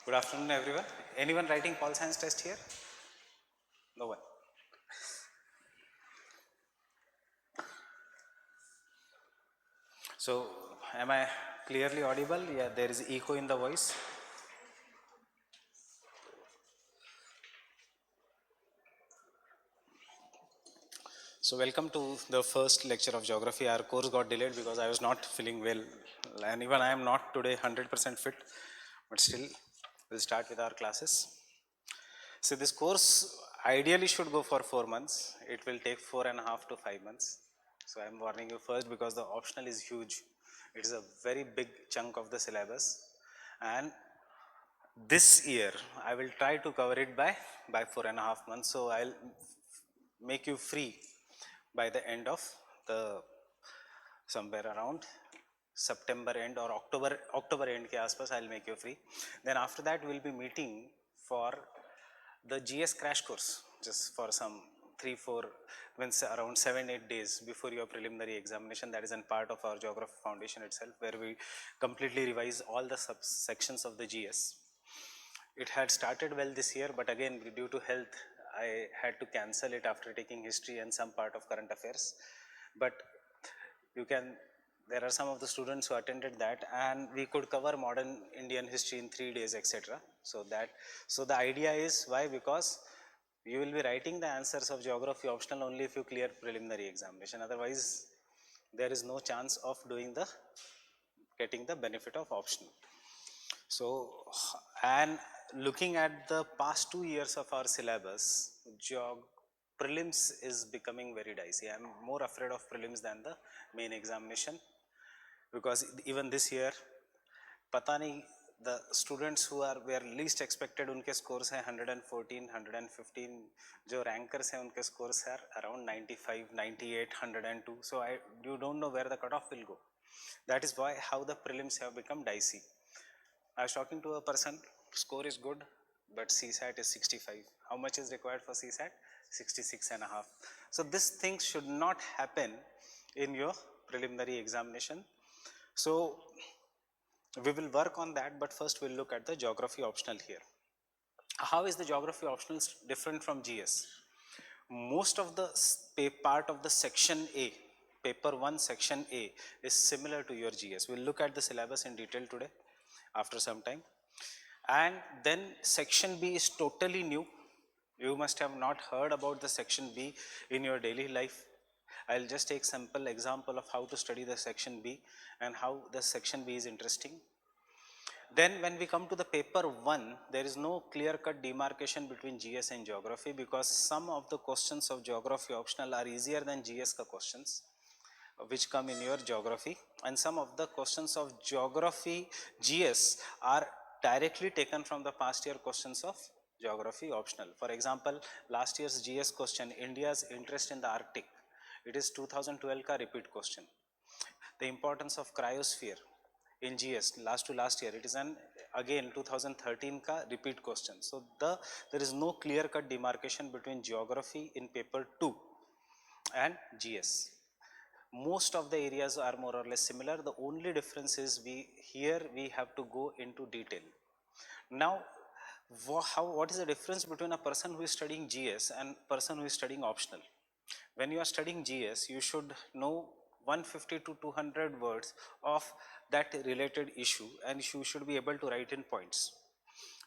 Good afternoon, everyone. Anyone writing Pol Science test here? No one. So, am I clearly audible? Yeah, there is echo in the voice. So, welcome to the first lecture of geography. Our course got delayed because I was not feeling well, and even I am not today 100% fit, but still, we'll start with our classes. So, this course ideally should go for 4 months. It will take 4.5 to 5 months. So, I am warning you first because the optional is huge. It is a very big chunk of the syllabus, and this year I will try to cover it by 4.5 months. So I'll make you free by the end of the somewhere around September end or October end ke aspas I'll make you free. Then after that we'll be meeting for the GS crash course just for some 3-4 means around 7-8 days before your preliminary examination. That is a part of our geography foundation itself, where we completely revise all the subsections of the GS. It had started well this year, but again due to health I had to cancel it after taking history and some part of current affairs. But you can, there are some of the students who attended that, and we could cover modern Indian history in 3 days, etc. So the idea is why, because you will be writing the answers of geography optional only if you clear preliminary examination. Otherwise there is no chance of doing the getting the benefit of optional. So, and looking at the past 2 years of our syllabus, prelims is becoming very dicey. I am more afraid of prelims than the main examination, because even this year, pata nahi, the students who are were least expected, उनके scores हैं 114, 115. जो rankers हैं उनके scores are around 95, 98, 102. So you don't know where the cutoff will go. That is why how the prelims have become dicey. I was talking to a person, score is good, but CSAT is 65. How much is required for CSAT? 66.5. So this thing should not happen in your preliminary examination. So we will work on that, but first we'll look at the geography optional here. How is the geography optional different from GS? Most of the part of the section A, paper 1 section A, is similar to your GS. We'll look at the syllabus in detail today after some time. And then section B is totally new. You must have not heard about the section B in your daily life. I'll just take simple example of how to study the section B and how the section B is interesting. Then when we come to the paper 1, there is no clear-cut demarcation between GS and geography, because some of the questions of geography optional are easier than GS ka questions which come in your geography, and some of the questions of geography GS are directly taken from the past year questions of geography optional. For example, last year's GS question, India's interest in the Arctic, it is 2012 ka repeat question. The importance of cryosphere in GS last to last year, it is an again 2013 ka repeat question. So there is no clear cut demarcation between geography in paper 2 and GS. Most of the areas are more or less similar. The only difference is we have to go into detail. Now, what is the difference between a person who is studying GS and person who is studying optional? When you are studying GS, you should know 150 to 200 words of that related issue, and you should be able to write in points.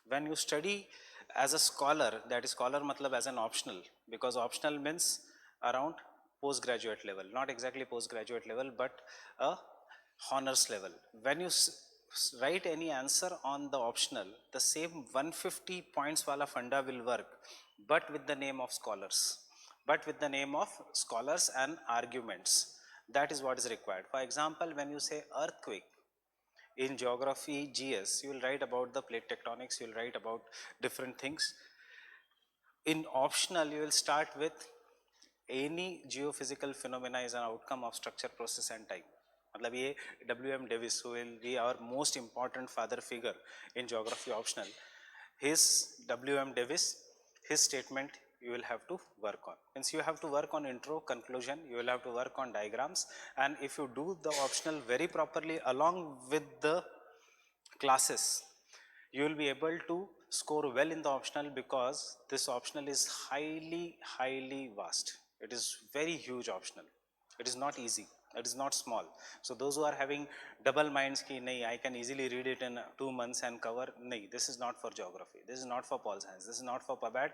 When you study as a scholar, that is scholar matlab as an optional, because optional means around postgraduate level, not exactly postgraduate level, but a honors level. When you write any answer on the optional, the same 150 points wala funda will work, but with the name of scholars, and arguments. That is what is required. For example, when you say earthquake in geography GS, you will write about the plate tectonics, you will write about different things. In optional, you will start with any geophysical phenomena is an outcome of structure, process and time. मतलब ये W.M. Davis, who will be our most important father figure in geography optional, his W.M. Davis, his statement you will have to work on. Means you have to work on intro, conclusion, you will have to work on diagrams, and if you do the optional very properly along with the classes, you will be able to score well in the optional because this optional is highly vast. It is very huge optional. It is not easy. It is not small. So those who are having double minds ki nahi, I can easily read it in 2 months and cover, nahi, this is not for geography, this is not for pol science, this is not for pabad,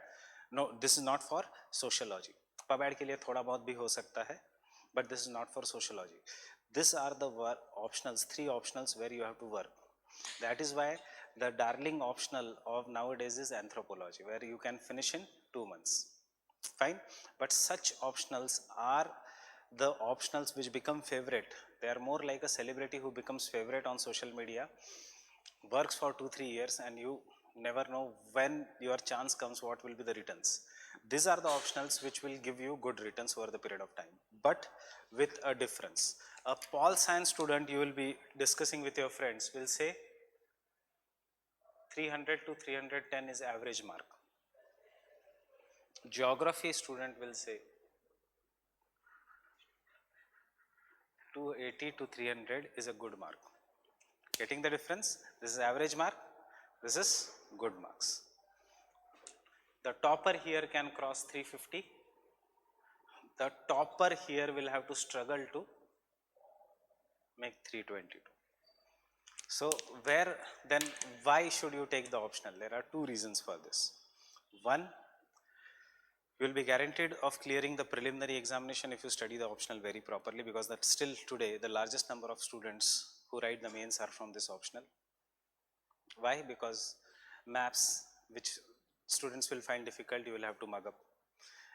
no, this is not for sociology. pabad ke liye thoda bahut bhi ho sakta hai, but this is not for sociology. These are the optionals, 3 optionals where you have to work. That is why the darling optional of nowadays is anthropology, where you can finish in 2 months. Fine. But such optionals are the optionals which become favorite. They are more like a celebrity who becomes favorite on social media, works for 2-3 years, and you never know when your chance comes what will be the returns. These are the optionals which will give you good returns over the period of time, but with a difference. A pol science student, you will be discussing with your friends, will say 300 to 310 is average mark. Geography student will say 280 to 300 is a good mark. Getting the difference? This is average mark, this is good marks. The topper here can cross 350. The topper here will have to struggle to make 322. So where then, why should you take the optional? There are 2 reasons for this. One, you will be guaranteed of clearing the preliminary examination if you study the optional very properly, because that still today the largest number of students who write the mains are from this optional. Why? Because maps, which students will find difficult, you will have to mug up.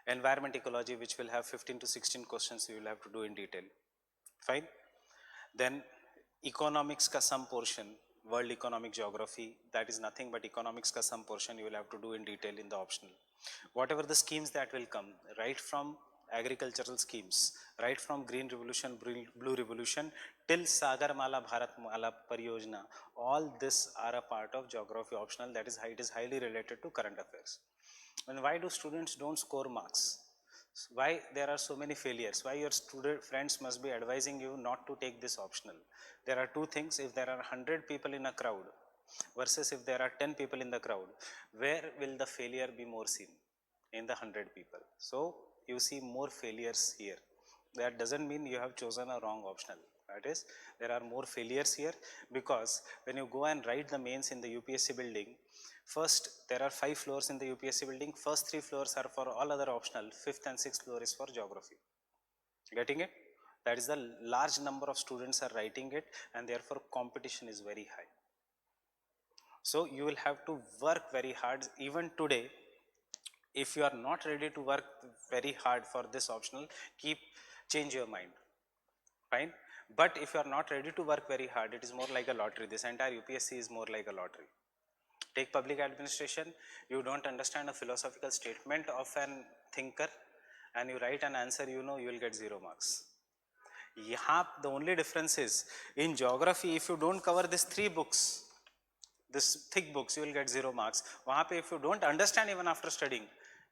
Environment ecology, which will have 15 to 16 questions, you will have to do in detail. Fine. Then economics ka some portion, world economic geography, that is nothing but economics ka some portion you will have to do in detail in the optional. Whatever the schemes that will come, right from agricultural schemes, right from green revolution, blue revolution, till Sagarmala, Bharatmala Pariyojana, all this are a part of geography optional. That is, it is highly related to current affairs. And why do students don't score marks? Why there are so many failures? Why your student friends must be advising you not to take this optional? There are 2 things. If there are 100 people in a crowd versus if there are 10 people in the crowd, where will the failure be more seen? In the 100 people. So you see more failures here. That doesn't mean you have chosen a wrong optional. That is, there are more failures here, because when you go and write the mains in the UPSC building, first there are 5 floors in the UPSC building. First 3 floors are for all other optional. 5th and 6th floor is for geography. Getting it? That is, the large number of students are writing it, and therefore competition is very high. So you will have to work very hard. Even today, if you are not ready to work very hard for this optional, change your mind. Fine. But if you are not ready to work very hard, it is more like a lottery. This entire UPSC is more like a lottery. Take public administration, you don't understand a philosophical statement of an thinker and you write an answer, you know you will get 0 marks. The only difference is, in geography, if you don't cover these 3 books, this thick books, you will get 0 marks. If you don't understand even after studying,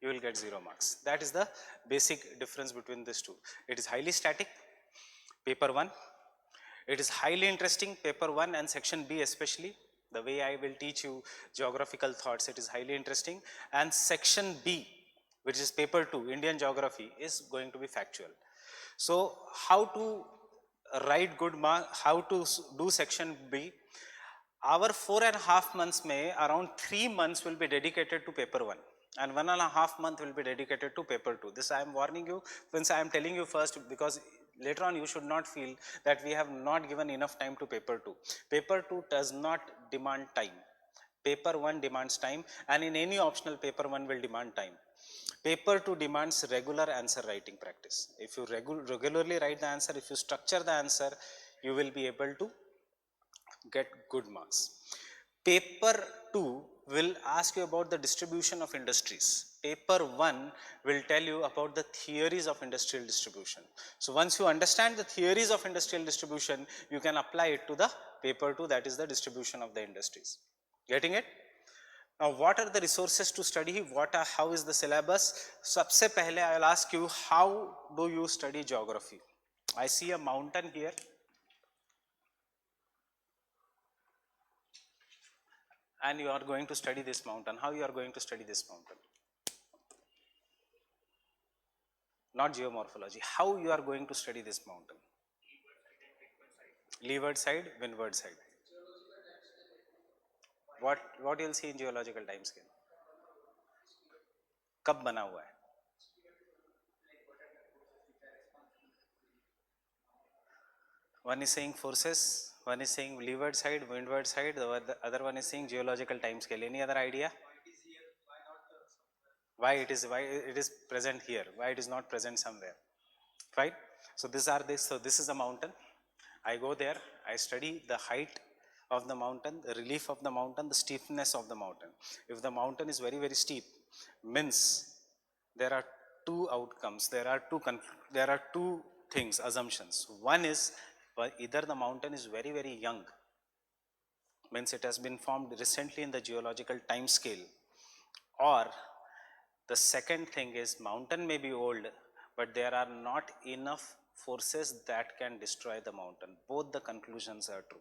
you will get 0 marks. That is the basic difference between these 2. It is highly static, paper 1. It is highly interesting, paper 1 and section B especially. The way I will teach you geographical thoughts, it is highly interesting. And section B, which is paper 2, Indian geography, is going to be factual. So how to write good marks, how to do section B? Our 4.5 months may, around 3 months will be dedicated to paper 1. And 1.5 month will be dedicated to paper 2. This I am warning you, since I am telling you first, because later on you should not feel that we have not given enough time to paper 2. Paper 2 does not demand time. Paper 1 demands time, and in any optional, paper 1 will demand time. Paper 2 demands regular answer writing practice. If you regularly write the answer, if you structure the answer, you will be able to get good marks. Paper 2 will ask you about the distribution of industries. Paper 1 will tell you about the theories of industrial distribution. So once you understand the theories of industrial distribution, you can apply it to the paper 2, that is the distribution of the industries. Getting it? Now what are the resources to study? How is the syllabus? Sabse pehle I will ask you, how do you study geography? I see a mountain here. and you are going to study this mountain. How you are going to study this mountain? Not geomorphology. How you are going to study this mountain? Leeward side, windward side. What you'll see in geological time scale? कब बना हुआ है? One is saying forces, one is saying leeward side, windward side, the other one is saying geological time scale. Any other idea? Why it is present here? Why it is not present somewhere? Right? So this is a mountain. I go there, I study the height of the mountain, the relief of the mountain, the steepness of the mountain. If the mountain is very, very steep, means there are two outcomes, there are two things, assumptions. One is either the mountain is very, very young, means it has been formed recently in the geological time scale, or the second thing is mountain may be old, but there are not enough forces that can destroy the mountain. Both the conclusions are true.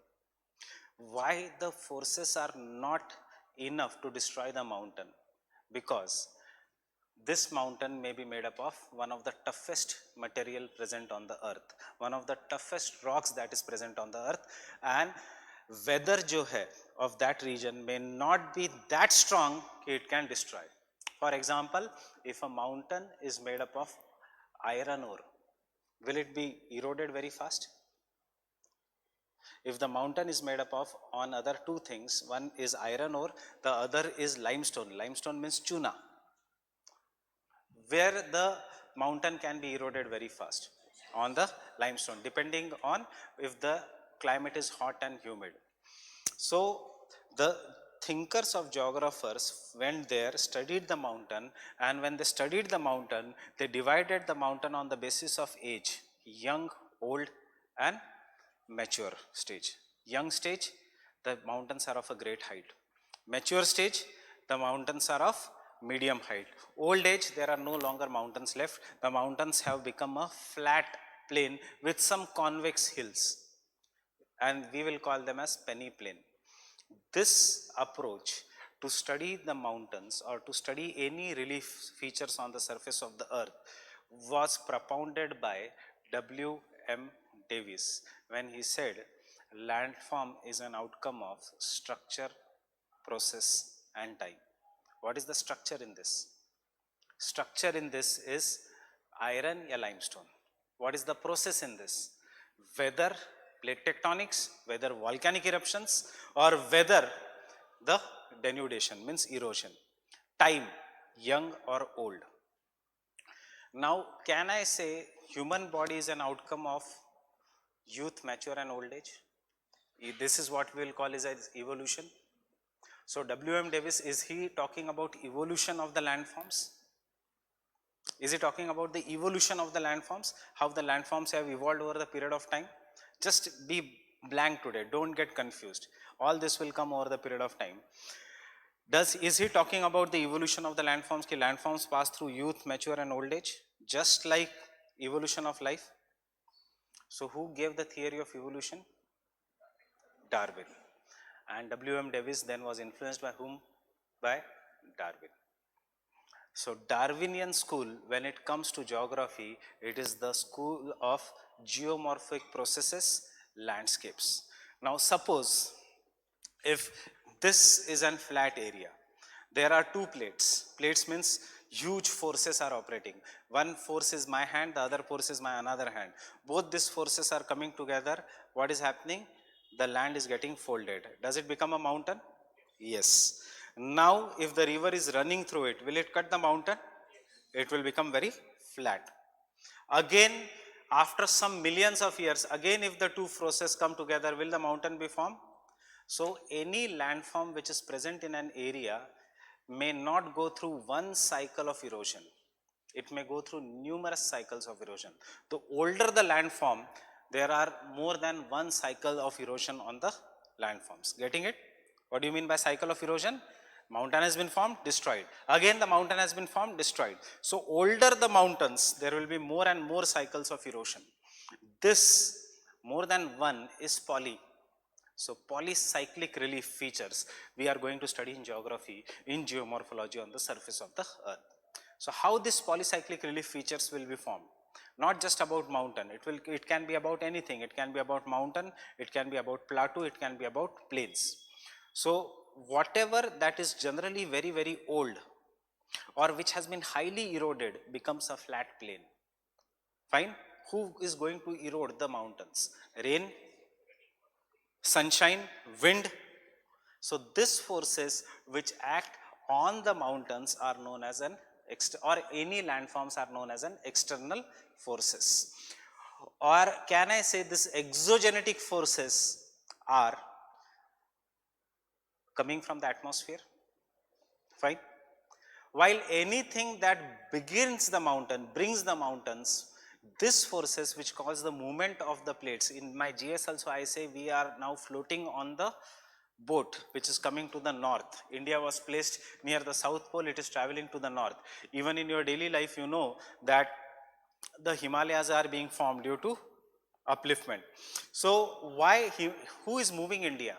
Why the forces are not enough to destroy the mountain? Because this mountain may be made up of one of the toughest material present on the earth, one of the toughest rocks that is present on the earth, and weather jo hai of that region may not be that strong it can destroy. For example, if a mountain is made up of iron ore, will it be eroded very fast? If the mountain is made up of on other two things, one is iron ore, the other is limestone. Limestone means chuna, where the mountain can be eroded very fast on the limestone, depending on if the climate is hot and humid. So the thinkers of geographers went there, studied the mountain, and when they studied the mountain, they divided the mountain on the basis of age: young, old, and mature stage. Young stage, the mountains are of a great height. Mature stage, the mountains are of medium height. Old age, there are no longer mountains left. The mountains have become a flat plain with some convex hills, and we will call them as penny plain. This approach to study the mountains or to study any relief features on the surface of the earth was propounded by W.M. Davis when he said landform is an outcome of structure, process, and time. What is the structure in this? Structure in this is iron or limestone. What is the process in this? Whether plate tectonics, whether volcanic eruptions, or whether the denudation, means erosion. Time, young or old. Now, can I say human body is an outcome of youth, mature, and old age? This is what we will call as evolution. So W.M. Davis, is he talking about evolution of the landforms? Is he talking about the evolution of the landforms? How the landforms have evolved over the period of time? Just be blank today, don't get confused. All this will come over the period of time. Is he talking about the evolution of the landforms? Ki landforms pass through youth, mature, and old age, just like evolution of life? So who gave the theory of evolution? Darwin. And W.M. Davis then was influenced by whom? By Darwin. So Darwinian school, when it comes to geography, it is the school of geomorphic processes, landscapes. Now suppose if this is an flat area, there are two plates. Plates means huge forces are operating. One force is my hand, the other force is my another hand. Both these forces are coming together. What is happening? The land is getting folded. Does it become a mountain? Yes. Now if the river is running through it, will it cut the mountain? It will become very flat. Again, after some millions of years, again if the two forces come together, will the mountain be formed? So any landform which is present in an area may not go through one cycle of erosion. It may go through numerous cycles of erosion. The older the landform, there are more than one cycle of erosion on the landforms. Getting it? What do you mean by cycle of erosion? Mountain has been formed, destroyed. Again the mountain has been formed, destroyed. So older the mountains, there will be more and more cycles of erosion. This more than one is poly. So polycyclic relief features we are going to study in geography, in geomorphology on the surface of the earth. So how this polycyclic relief features will be formed? Not just about mountain, it can be about anything. It can be about mountain, it can be about plateau, it can be about plains. So whatever that is generally very old or which has been highly eroded becomes a flat plain. Fine. Who is going to erode the mountains? Rain, sunshine, wind. So these forces which act on the mountains are known as an or any landforms are known as an external forces. Or can I say this exogenetic forces are coming from the atmosphere? Fine. While anything that begins the mountain, brings the mountains, this forces which cause the movement of the plates. In my GS also I say we are now floating on the boat which is coming to the north. India was placed near the south pole, it is traveling to the north. Even in your daily life you know that the Himalayas are being formed due to upliftment. So who is moving India?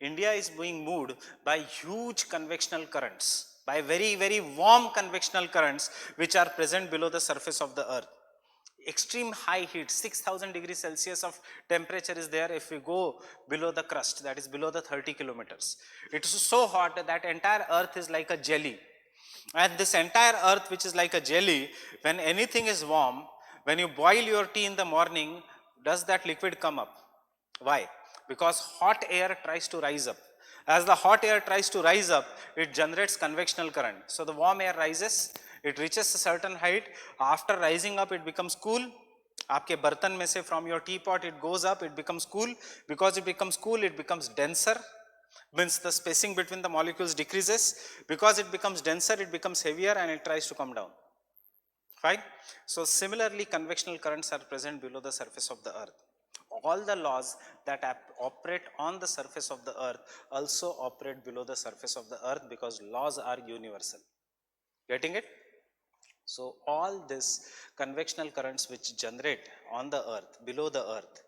India is being moved by huge convectional currents, by very warm convectional currents which are present below the surface of the earth. Extreme high heat, 6000 degrees Celsius of temperature is there if we go below the crust, that is below the 30 kilometers. It is so hot that entire earth is like a jelly. And this entire earth which is like a jelly, when anything is warm, when you boil your tea in the morning, does that liquid come up? Why? Because hot air tries to rise up. As the hot air tries to rise up, it generates convectional current. So the warm air rises, it reaches a certain height. After rising up, it becomes cool. आपके बर्तन में से from your teapot it goes up, it becomes cool. Because it becomes cool, it becomes denser. Means the spacing between the molecules decreases. Because it becomes denser, it becomes heavier and it tries to come down. Fine. So similarly, convectional currents are present below the surface of the earth. All the laws that operate on the surface of the earth also operate below the surface of the earth because laws are universal. Getting it? So all these convectional currents which generate on the earth, below the earth,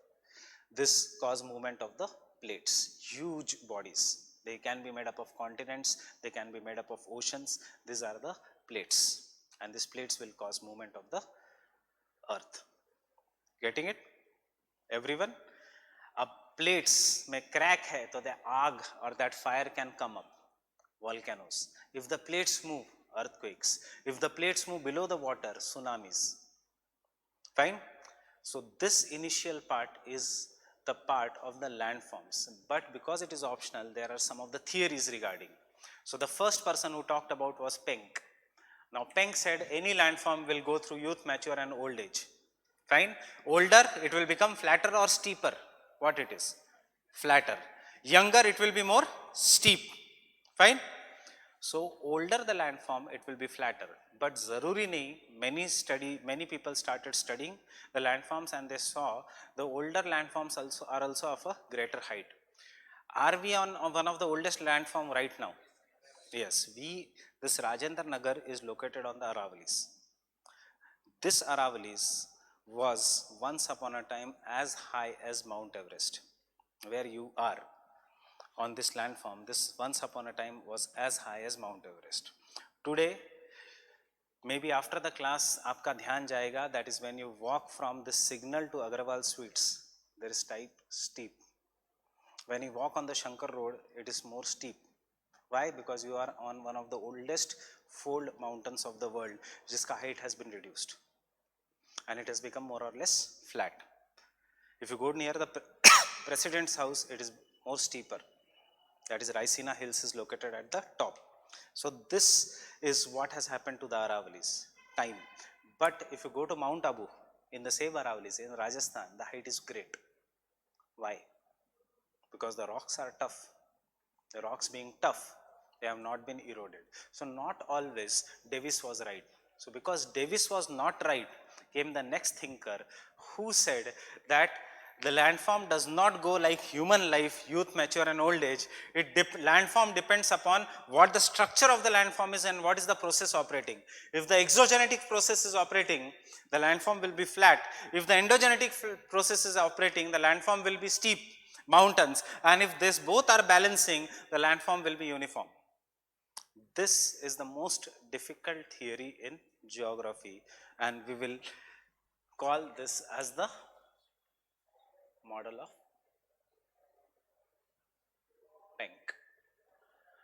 this cause movement of the plates, huge bodies. They can be made up of continents, they can be made up of oceans. These are the plates, and these plates will cause movement of the earth. Getting it? Everyone? अब plates में crack है तो the आग or that fire can come up. Volcanoes. If the plates move, earthquakes. If the plates move below the water, tsunamis. Fine? So this initial part is the part of the landforms, but because it is optional, there are some of the theories regarding. So the first person who talked about was Penck. Now Penck said any landform will go through youth, mature and old age. Fine? Older, it will become flatter or steeper. What it is? Flatter. Younger, it will be more steep. Fine? So older the landform, it will be flatter. But zaruri nahi, many people started studying the landforms and they saw the older landforms are also of a greater height. Are we on one of the oldest landform right now? Yes, this Rajendra Nagar is located on the Aravalis. This Aravalis was once upon a time as high as Mount Everest, where you are. On this landform, this once upon a time was as high as Mount Everest. Today, maybe after the class, आपका ध्यान जाएगा, that is when you walk from this signal to Agrawal Suites, there is steep. When you walk on the Shankar Road, it is more steep. Why? Because you are on one of the oldest fold mountains of the world, जिसका height has been reduced. And it has become more or less flat. If you go near the president's house, it is more steeper. That is Raisina Hills is located at the top. So this is what has happened to the Aravalis, time. But if you go to Mount Abu, in the same Aravalis, in Rajasthan, the height is great. Why? Because the rocks are tough. The rocks being tough, they have not been eroded. So not always Davis was right. So because Davis was not right, came the next thinker who said that the landform does not go like human life, youth, mature and old age. Landform depends upon what the structure of the landform is and what is the process operating. If the exogenetic process is operating, the landform will be flat. If the endogenetic process is operating, the landform will be steep. mountains, and if this both are balancing, the landform will be uniform. This is the most difficult theory in geography, and we will call this as the model of Penck.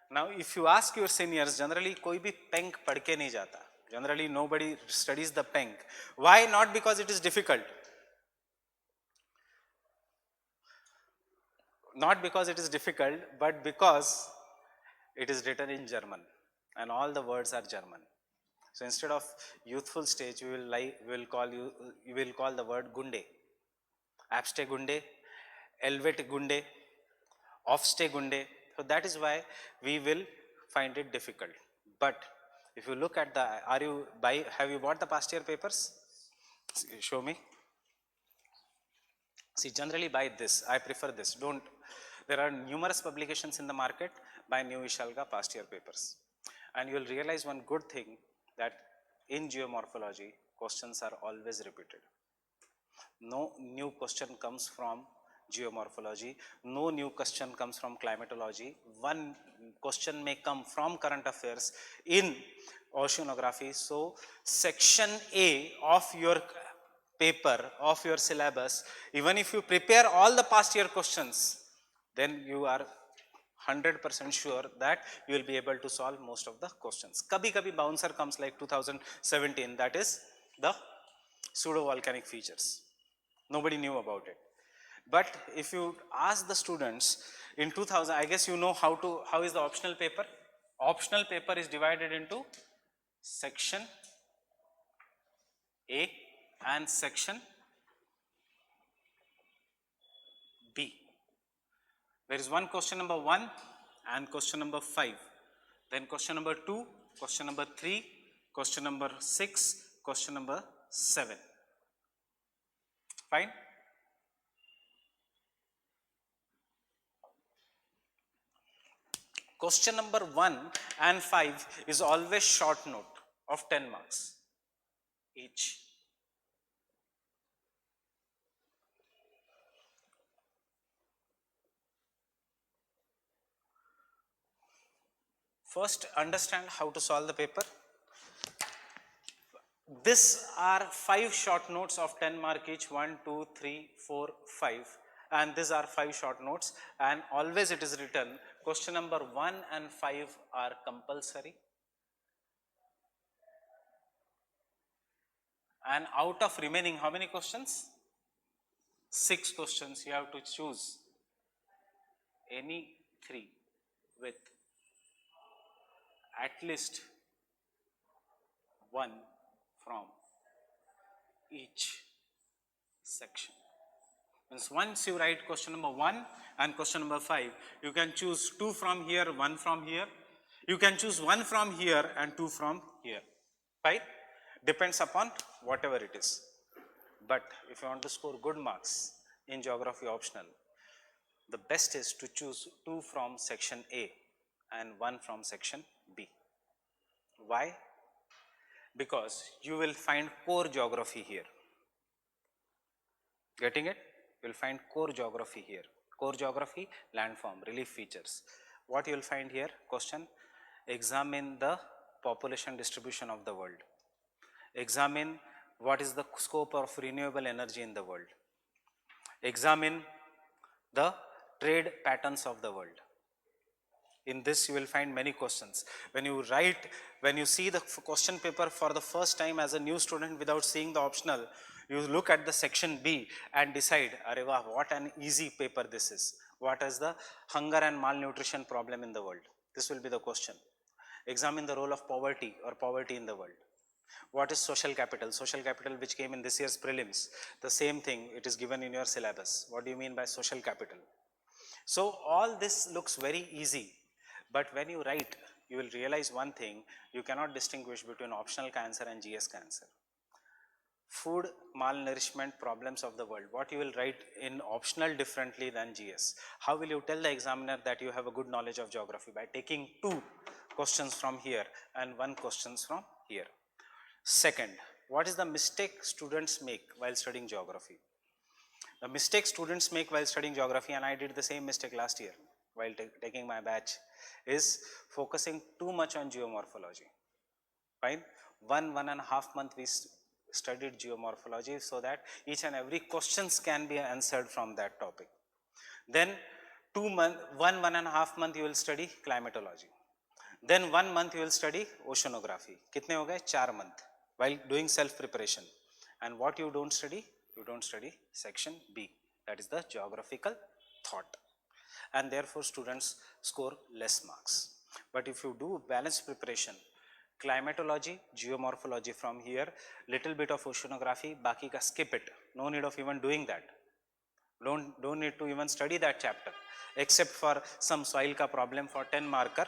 Now, if you ask your seniors, generally कोई भी Penck पढ़ के नहीं जाता. Generally, nobody studies the Penck. Why? Not because it is difficult. Not because it is difficult, but because it is written in German, and all the words are German. So instead of youthful stage, we will call the word Gunde, Abste Gunde, Elvet Gunde, Offste Gunde. So that is why we will find it difficult. But if you look at the, have you bought the past year papers? Show me. See, generally buy this. I prefer this. Don't. There are numerous publications in the market. Buy New Ishalga past year papers, and you will realize one good thing, that in geomorphology, questions are always repeated. No new question comes from geomorphology. No new question comes from climatology. One question may come from current affairs in oceanography. So section A of your paper, of your syllabus, even if you prepare all the past year questions, then you are 100% sure that you will be able to solve most of the questions. Kabhi bouncer comes like 2017, that is the pseudo volcanic features. Nobody knew about it. But if you ask the students in 2000, I guess you know how is the optional paper? Optional paper is divided into section A and section B. There is one question number 1 and question number 5. Then question number 2, question number 3, question number 6, question number 7. Fine? Question number 1 and 5 is always short note of 10 marks each. First, understand how to solve the paper. These are 5 short notes of 10 mark each, 1, 2, 3, 4, 5, and these are 5 short notes, and always it is written question number 1 and 5 are compulsory, and out of remaining how many questions? 6 questions. You have to choose any 3 with at least 1 from each section. Means once you write question number 1 and question number 5, you can choose 2 from here, 1 from here. You can choose 1 from here and 2 from here. Right? Depends upon whatever it is. But if you want to score good marks in geography optional, the best is to choose 2 from section A and 1 from section B. Why? Because you will find core geography here. Getting it? You will find core geography here. Core geography, landform, relief features. What you will find here? Question: examine the population distribution of the world. Examine what is the scope of renewable energy in the world. Examine the trade patterns of the world. In this you will find many questions. When you see the question paper for the first time as a new student without seeing the optional, you look at the section B and decide, Arey wah, what an easy paper this is. What is the hunger and malnutrition problem in the world? This will be the question. Examine the role of poverty or poverty in the world. What is social capital? Social capital, which came in this year's prelims. The same thing, it is given in your syllabus. What do you mean by social capital? So all this looks very easy. But when you write, you will realize one thing: you cannot distinguish between optional cancer and GS cancer. Food malnourishment problems of the world, what you will write in optional differently than GS. How will you tell the examiner that you have a good knowledge of geography? By taking 2 questions from here and 1 questions from here. Second, what is the mistake students make while studying geography? The mistake students make while studying geography, and I did the same mistake last year while taking my batch, is focusing too much on geomorphology. Fine. 1.5 month we studied geomorphology so that each and every questions can be answered from that topic. Then 2 month, 1.5 month you will study climatology. Then 1 month you will study oceanography. Kitne ho gaye? 4 month while doing self preparation. And what you don't study? You don't study section B, that is the geographical thought. And therefore students score less marks. But if you do balanced preparation, climatology, geomorphology from here, little bit of oceanography, baki ka skip it. No need of even doing that. Don't need to even study that chapter, except for some soil ka problem for 10 marker,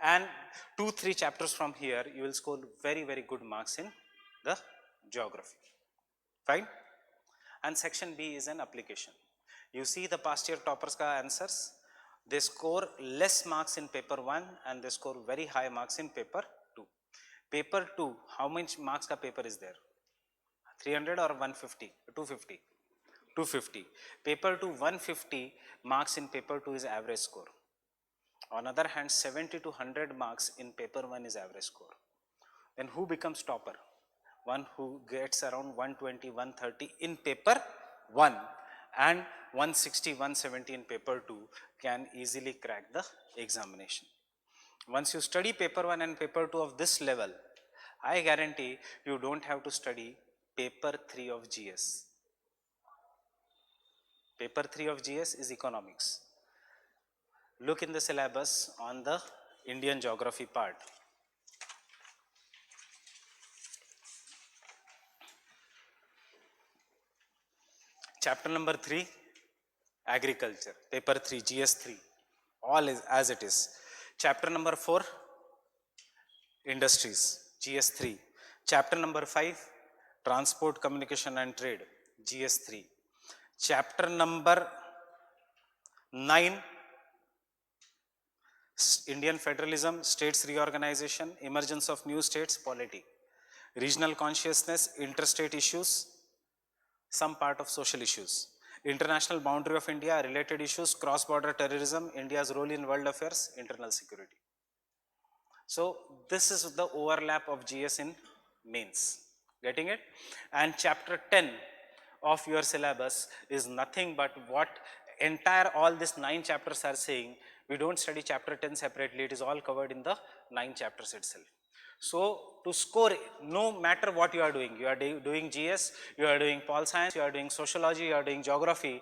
and 2-3 chapters from here you will score very good marks in the geography. Fine. And section B is an application. You see the past year toppers ka answers, they score less marks in paper 1 and they score very high marks in paper 2. Paper 2, how much marks ka paper is there? 300 or 150? 250. 250. Paper 2, 150 marks in paper 2 is average score. On other hand, 70 to 100 marks in paper 1 is average score. Then who becomes topper? One who gets around 120, 130 in paper 1 and 160, 170 in paper 2 can easily crack the examination. Once you study paper 1 and paper 2 of this level, I guarantee you don't have to study paper 3 of GS. Paper 3 of GS is economics. Look in the syllabus on the Indian geography part. Chapter number 3, agriculture, paper 3, GS 3, all is as it is. Chapter number 4, industries, GS 3. Chapter number 5, transport, communication and trade, GS 3. Chapter number 9, Indian federalism, states reorganization, emergence of new states, polity, regional consciousness, interstate issues, some part of social issues, international boundary of India, related issues, cross-border terrorism, India's role in world affairs, internal security. So this is the overlap of GS in mains. Getting it? And chapter 10 of your syllabus is nothing but what entire all these 9 chapters are saying. We don't study chapter 10 separately, it is all covered in the 9 chapters itself. So to score, no matter what you are doing GS, you are doing pol science, you are doing sociology, you are doing geography,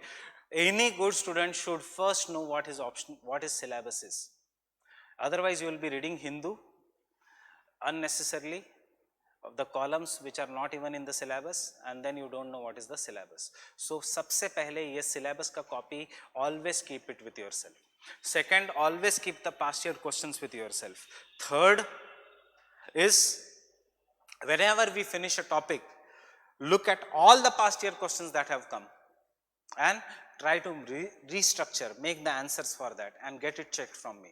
any good student should first know what his syllabus is. Otherwise you will be reading Hindu unnecessarily, of the columns which are not even in the syllabus, and then you don't know what is the syllabus. So sabse pehle ye syllabus ka copy, always keep it with yourself. Second, always keep the past year questions with yourself. Third is, whenever we finish a topic, look at all the past year questions that have come and try to restructure, make the answers for that and get it checked from me.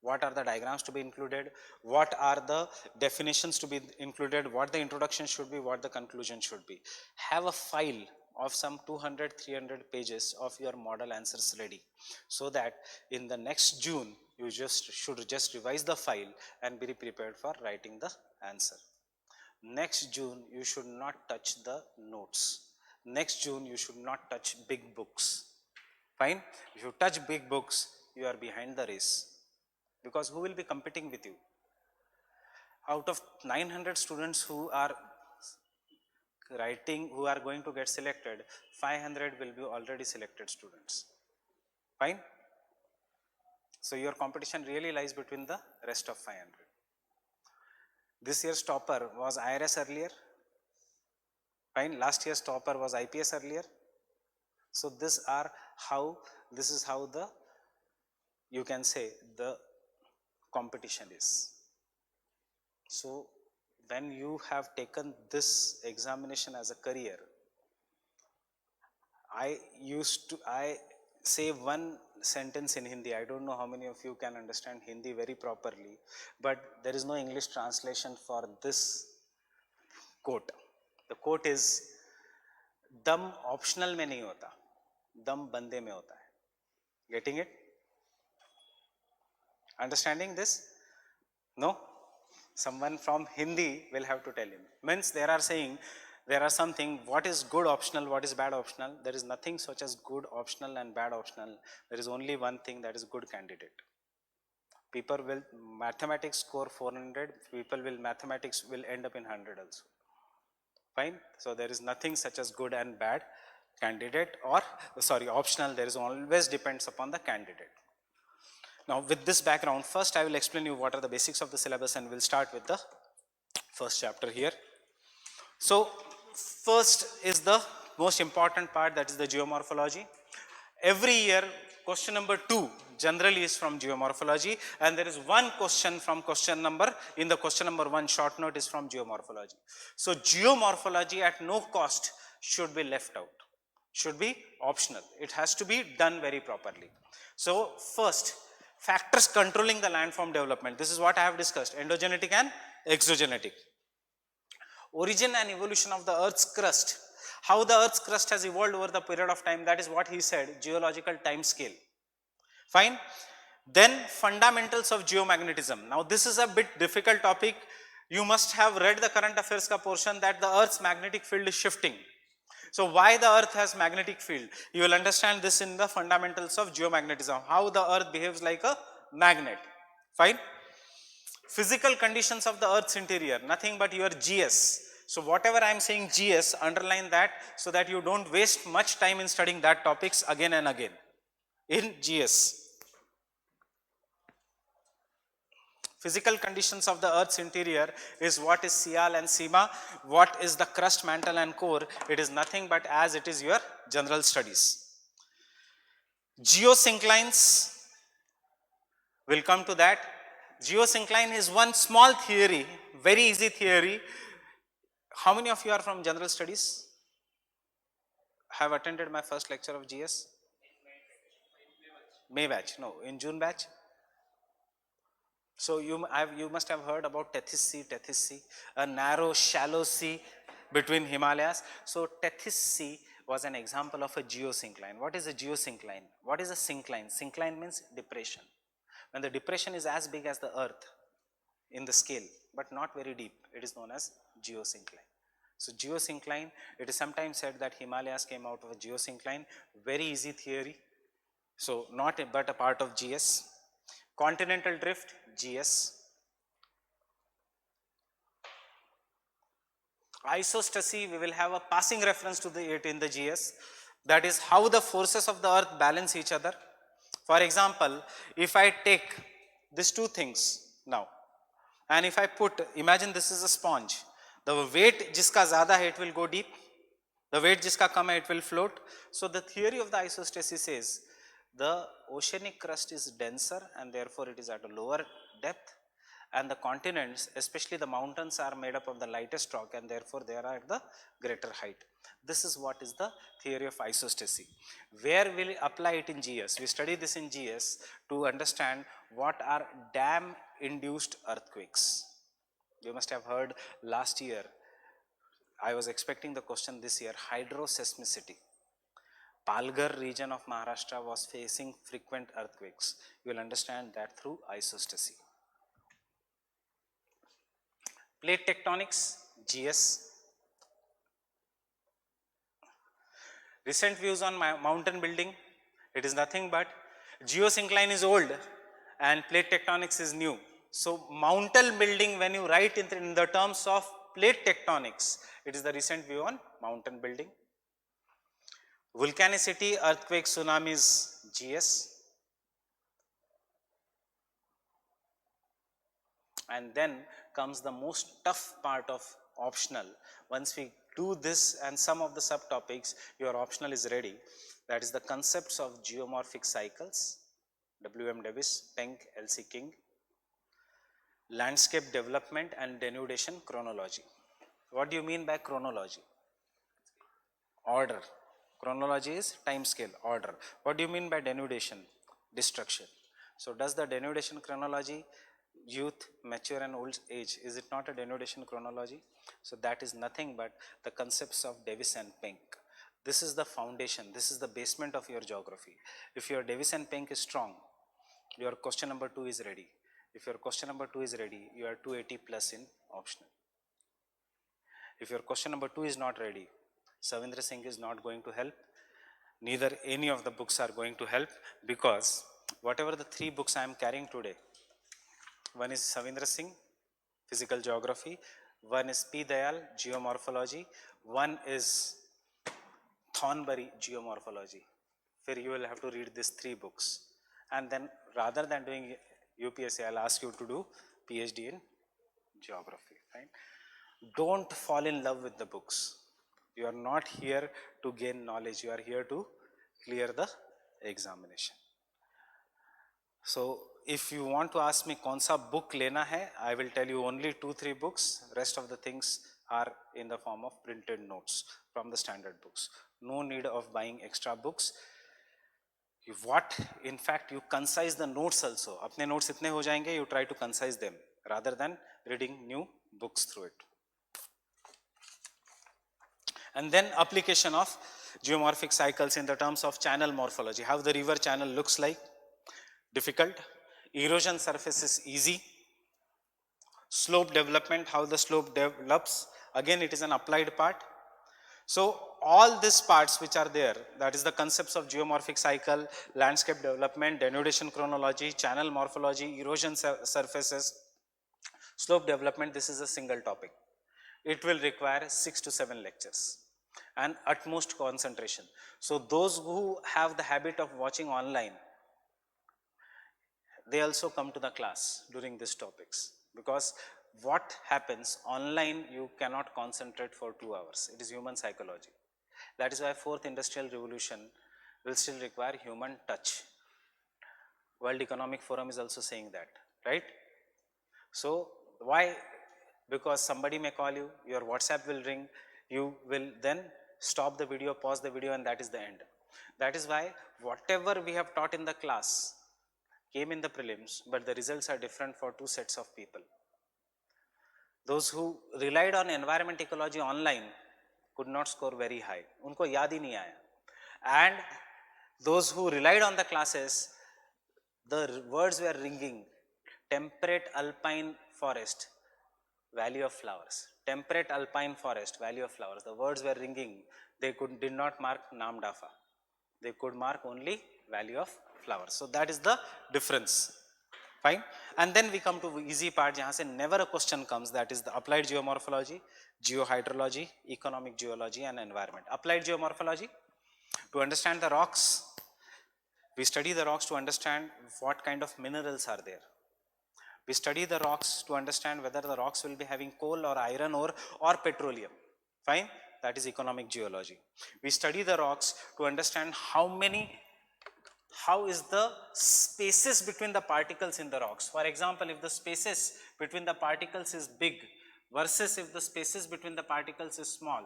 What are the diagrams to be included? What are the definitions to be included? What the introduction should be? What the conclusion should be? Have a file of some 200-300 pages of your model answers ready, so that in the next June you should just revise the file and be prepared for writing the answer. Next June you should not touch the notes. Next June you should not touch big books. Fine? If you touch big books, you are behind the race. Because who will be competing with you? Out of 900 students who are writing, who are going to get selected, 500 will be already selected students. Fine? So your competition really lies between the rest of 500. This year's topper was IRS earlier. Fine? Last year's topper was IPS earlier. So this is how the, you can say, the competition is. So when you have taken this examination as a career, I say one sentence in Hindi. I don't know how many of you can understand Hindi very properly, but there is no English translation for this quote. The quote is, दम optional में नहीं होता, दम बंदे में होता है. Getting it? Understanding this? No? Someone from Hindi will have to tell him. Means they are saying, there are something, what is good optional, what is bad optional? There is nothing such as good optional and bad optional. There is only one thing, that is good candidate. People will mathematics score 400, people will mathematics will end up in 100 also. Fine. So there is nothing such as good and bad candidate, or sorry, optional. There is always depends upon the candidate. Now with this background, first I will explain you what are the basics of the syllabus, and we'll start with the first chapter here. So first is the most important part, that is the geomorphology. Every year question number 2 generally is from geomorphology, and there is one question from question number, in the question number 1 short note is from geomorphology. So geomorphology at no cost should be left out, should be optional. It has to be done very properly. So first, factors controlling the landform development. This is what I have discussed, endogenetic and exogenetic. Origin and evolution of the earth's crust, how the earth's crust has evolved over the period of time, that is what he said, geological time scale. Fine. Then fundamentals of geomagnetism. Now this is a bit difficult topic. You must have read the current affairs ka portion, that the earth's magnetic field is shifting. So why the earth has magnetic field? You will understand this in the fundamentals of geomagnetism, how the earth behaves like a magnet. Fine. Physical conditions of the earth's interior, nothing but your GS. So whatever I am saying GS, underline that so that you don't waste much time in studying that topics again and again in GS. Physical conditions of the earth's interior is what is Sial and Sima, what is the crust, mantle and core. It is nothing but as it is your general studies. Geosynclines, we'll come to that. Geosyncline is one small theory, very easy theory. How many of you are from general studies? Have attended my first lecture of GS? May batch, no, in June batch. So you must have heard about Tethys Sea, a narrow, shallow sea between Himalayas. So Tethys Sea was an example of a geosyncline. What is a geosyncline? What is a syncline? Syncline means depression. When the depression is as big as the earth in the scale, but not very deep, it is known as geosyncline. So geosyncline, it is sometimes said that Himalayas came out of a geosyncline. Very easy theory. So not but a part of GS. Continental drift, GS. Isostasy, we will have a passing reference to it in the GS. That is how the forces of the earth balance each other. For example, if I take these two things now, and if I put, imagine this is a sponge. The weight jiska zyada hai, it will go deep. The weight jiska kam hai, it will float. So the theory of the isostasy says the oceanic crust is denser and therefore it is at a lower depth, and the continents, especially the mountains, are made up of the lightest rock and therefore they are at the greater height. This is what is the theory of isostasy. Where will we apply it in GS? We study this in GS to understand what are dam induced earthquakes. You must have heard last year, I was expecting the question this year, hydroseismicity. Palghar region of Maharashtra was facing frequent earthquakes. You will understand that through isostasy. Plate tectonics, GS. Recent views on mountain building, it is nothing but geosyncline is old and plate tectonics is new. So mountain building, when you write in the terms of plate tectonics, it is the recent view on mountain building. Volcanicity, earthquake, tsunamis, GS. And then comes the most tough part of optional. Once we do this and some of the subtopics, your optional is ready. That is the concepts of geomorphic cycles, W.M. Davis, Penck, L.C. King, landscape development and denudation chronology. What do you mean by chronology? Order. Chronology is time scale, order. What do you mean by denudation? Destruction. So does the denudation chronology, youth, mature and old age, is it not a denudation chronology? So that is nothing but the concepts of Davis and Penck. This is the foundation, this is the basement of your geography. If your Davis and Penk is strong, your question number 2 is ready. If your question number 2 is ready, you are 280 plus in optional. If your question number 2 is not ready, Savindra Singh is not going to help, neither any of the books are going to help, because whatever the 3 books I am carrying today, one is Savindra Singh, physical geography, one is P. Dayal, geomorphology, one is Thornbury, geomorphology. Where you will have to read these 3 books. And then rather than doing UPSC, I'll ask you to do PhD in geography. Right? Don't fall in love with the books. You are not here to gain knowledge, you are here to clear the examination. So if you want to ask me kaun sa book lena hai, I will tell you only 2-3 books. Rest of the things are in the form of printed notes from the standard books. No need of buying extra books. In fact, you concise the notes also. Apne notes itne ho jayenge, you try to concise them rather than reading new books through it. And then application of geomorphic cycles in the terms of channel morphology. How the river channel looks like, difficult. Erosion surface is easy. Slope development, how the slope develops, again it is an applied part. So all these parts which are there, that is the concepts of geomorphic cycle, landscape development, denudation chronology, channel morphology, erosion surfaces, slope development, this is a single topic. It will require 6 to 7 lectures and utmost concentration. So those who have the habit of watching online, they also come to the class during these topics, because what happens online, you cannot concentrate for 2 hours. It is human psychology. That is why 4th industrial revolution will still require human touch. World Economic Forum is also saying that, right? So why? Because somebody may call you, your WhatsApp will ring, you will then stop the video, pause the video, and that is the end. That is why whatever we have taught in the class came in the prelims, but the results are different for 2 sets of people. Those who relied on environment ecology online could not score very high. Unko yaad hi nahi aaya. And those who relied on the classes, the words were ringing: temperate alpine forest, valley of flowers. Temperate alpine forest, valley of flowers. The words were ringing. They did not mark Naam Dafa. They could mark only valley of flowers. So that is the difference. Fine. And then we come to easy part, jahan se never a question comes, that is the applied geomorphology, geohydrology, economic geology, and environment. Applied geomorphology, to understand the rocks, we study the rocks to understand what kind of minerals are there. We study the rocks to understand whether the rocks will be having coal or iron ore or petroleum. Fine. That is economic geology. We study the rocks to understand how is the spaces between the particles in the rocks. For example, if the spaces between the particles is big versus if the spaces between the particles is small,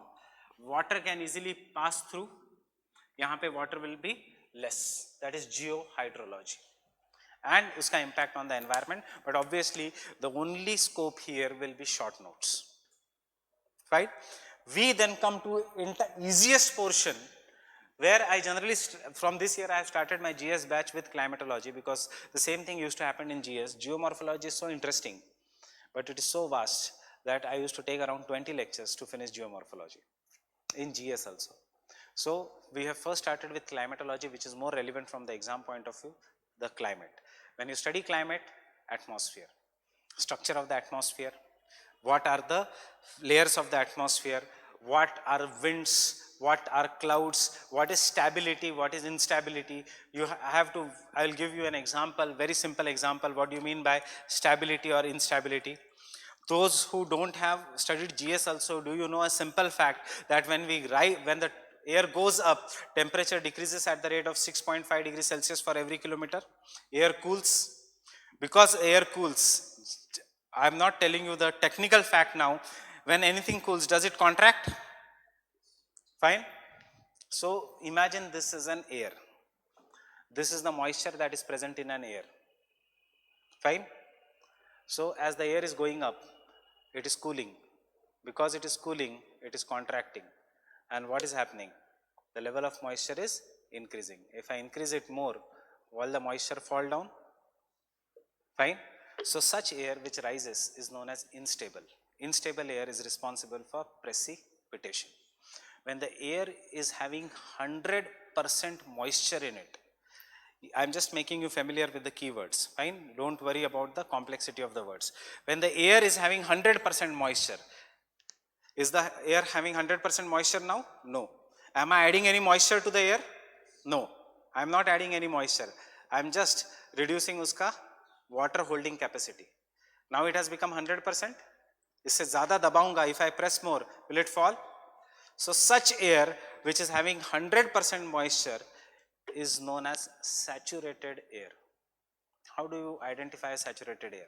water can easily pass through. Yahan pe water will be less. That is geohydrology. And uska impact on the environment. But obviously, the only scope here will be short notes. Right? We then come to easiest portion, where I generally, from this year I have started my GS batch with climatology, because the same thing used to happen in GS. Geomorphology is so interesting, but it is so vast that I used to take around 20 lectures to finish geomorphology in GS also. So we have first started with climatology, which is more relevant from the exam point of view, the climate. When you study climate, atmosphere, structure of the atmosphere, what are the layers of the atmosphere, what are winds, what are clouds, what is stability, what is instability. You have to, I will give you an example, very simple example, what do you mean by stability or instability. Those who don't have studied GS also, do you know a simple fact that when the air goes up, temperature decreases at the rate of 6.5 degrees Celsius for every kilometer. Air cools. Because air cools, I am not telling you the technical fact now. When anything cools, does it contract? Fine. So imagine this is an air. This is the moisture that is present in an air. Fine. So as the air is going up, it is cooling. Because it is cooling, it is contracting. And what is happening? the level of moisture is increasing. If I increase it more, will the moisture fall down? Fine. So such air which rises is known as instable. Instable air is responsible for precipitation. When the air is having 100% moisture in it, I'm just making you familiar with the keywords. Fine. Don't worry about the complexity of the words. When the air is having 100% moisture, is the air having 100% moisture now? No. Am I adding any moisture to the air? No. I am not adding any moisture. I am just reducing uska water holding capacity. Now it has become 100%. इससे ज़्यादा दबाऊंगा, if I press more, will it fall? So such air which is having 100% moisture is known as saturated air. How do you identify saturated air?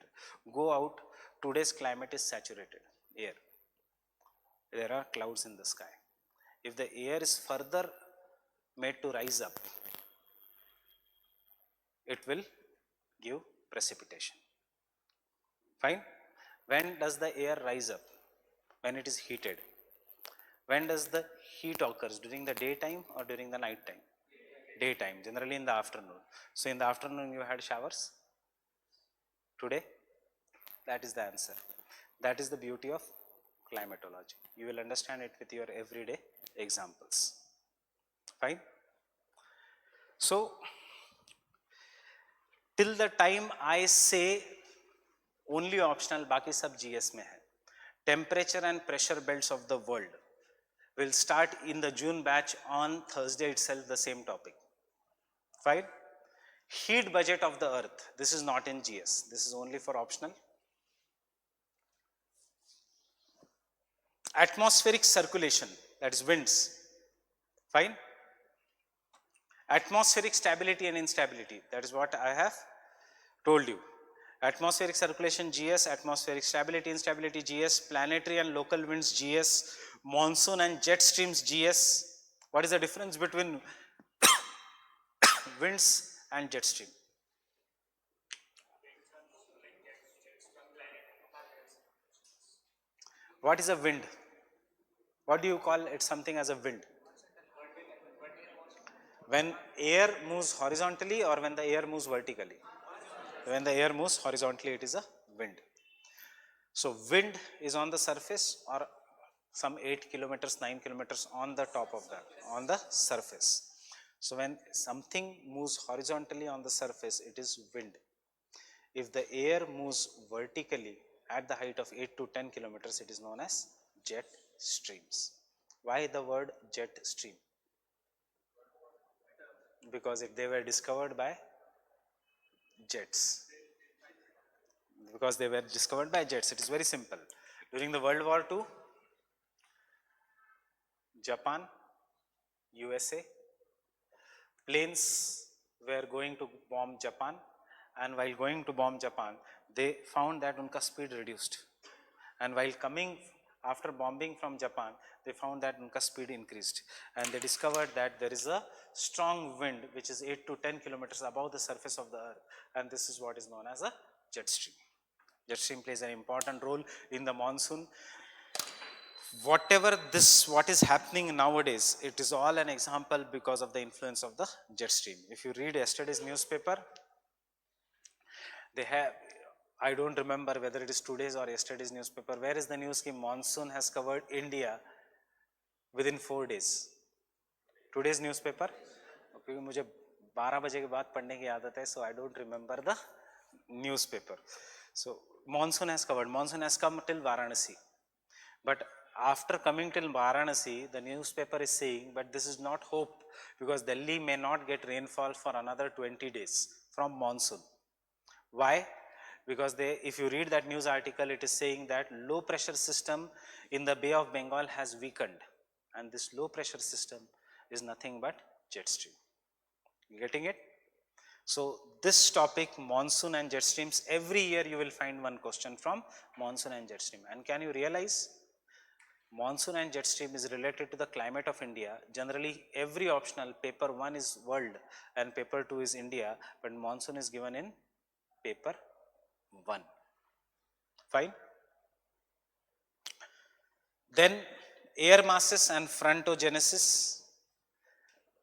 Go out, today's climate is saturated air. There are clouds in the sky. If the air is further made to rise up, it will give precipitation. Fine. When does the air rise up? When it is heated. When does the heat occurs? During the daytime or during the night time? Daytime, generally in the afternoon. So in the afternoon you had showers? Today? That is the answer. That is the beauty of climatology. You will understand it with your everyday examples. Fine. So till the time I say only optional, बाकी सब GS में है. Temperature and pressure belts of the world will start in the June batch on Thursday itself, the same topic. Fine. Heat budget of the earth. This is not in GS. This is only for optional. Atmospheric circulation, that is winds. Fine. Atmospheric stability and instability, that is what I have told you. Atmospheric circulation GS, atmospheric stability, instability GS, planetary and local winds GS, monsoon and jet streams GS. What is the difference between winds and jet stream? What is a wind? What do you call it something as a wind? When air moves horizontally or when the air moves vertically? When the air moves horizontally, it is a wind. So wind is on the surface or some 8 kilometers, 9 kilometers on the top of that, on the surface. So when something moves horizontally on the surface, it is wind. If the air moves vertically at the height of 8 to 10 kilometers, it is known as jet streams. Why the word jet stream? Because they were discovered by jets. Because they were discovered by jets. It is very simple. During the World War II, Japan, USA, planes were going to bomb Japan, and while going to bomb Japan, they found that unka speed reduced. And while coming after bombing from Japan, they found that unka speed increased. And they discovered that there is a strong wind which is 8 to 10 kilometers above the surface of the earth. And this is what is known as a jet stream. Jet stream plays an important role in the monsoon. Whatever what is happening nowadays, it is all an example because of the influence of the jet stream. If you read yesterday's newspaper, they have, I don't remember whether it is today's or yesterday's newspaper, where is the news कि monsoon has covered India within 4 days. Today's newspaper, क्योंकि मुझे 12 बजे के बाद पढ़ने की आदत है, so I don't remember the newspaper. So monsoon has come till Varanasi. But after coming till Varanasi, the newspaper is saying, but this is not hope, because Delhi may not get rainfall for another 20 days from monsoon. Why? Because if you read that news article, it is saying that low pressure system in the Bay of Bengal has weakened, and this low pressure system is nothing but jet stream. You getting it? So this topic, monsoon and jet streams, every year you will find one question from monsoon and jet stream. And can you realize monsoon and jet stream is related to the climate of India? Generally, every optional, paper 1 is world and paper 2 is India, but monsoon is given in paper 1. Fine. Then air masses and frontogenesis.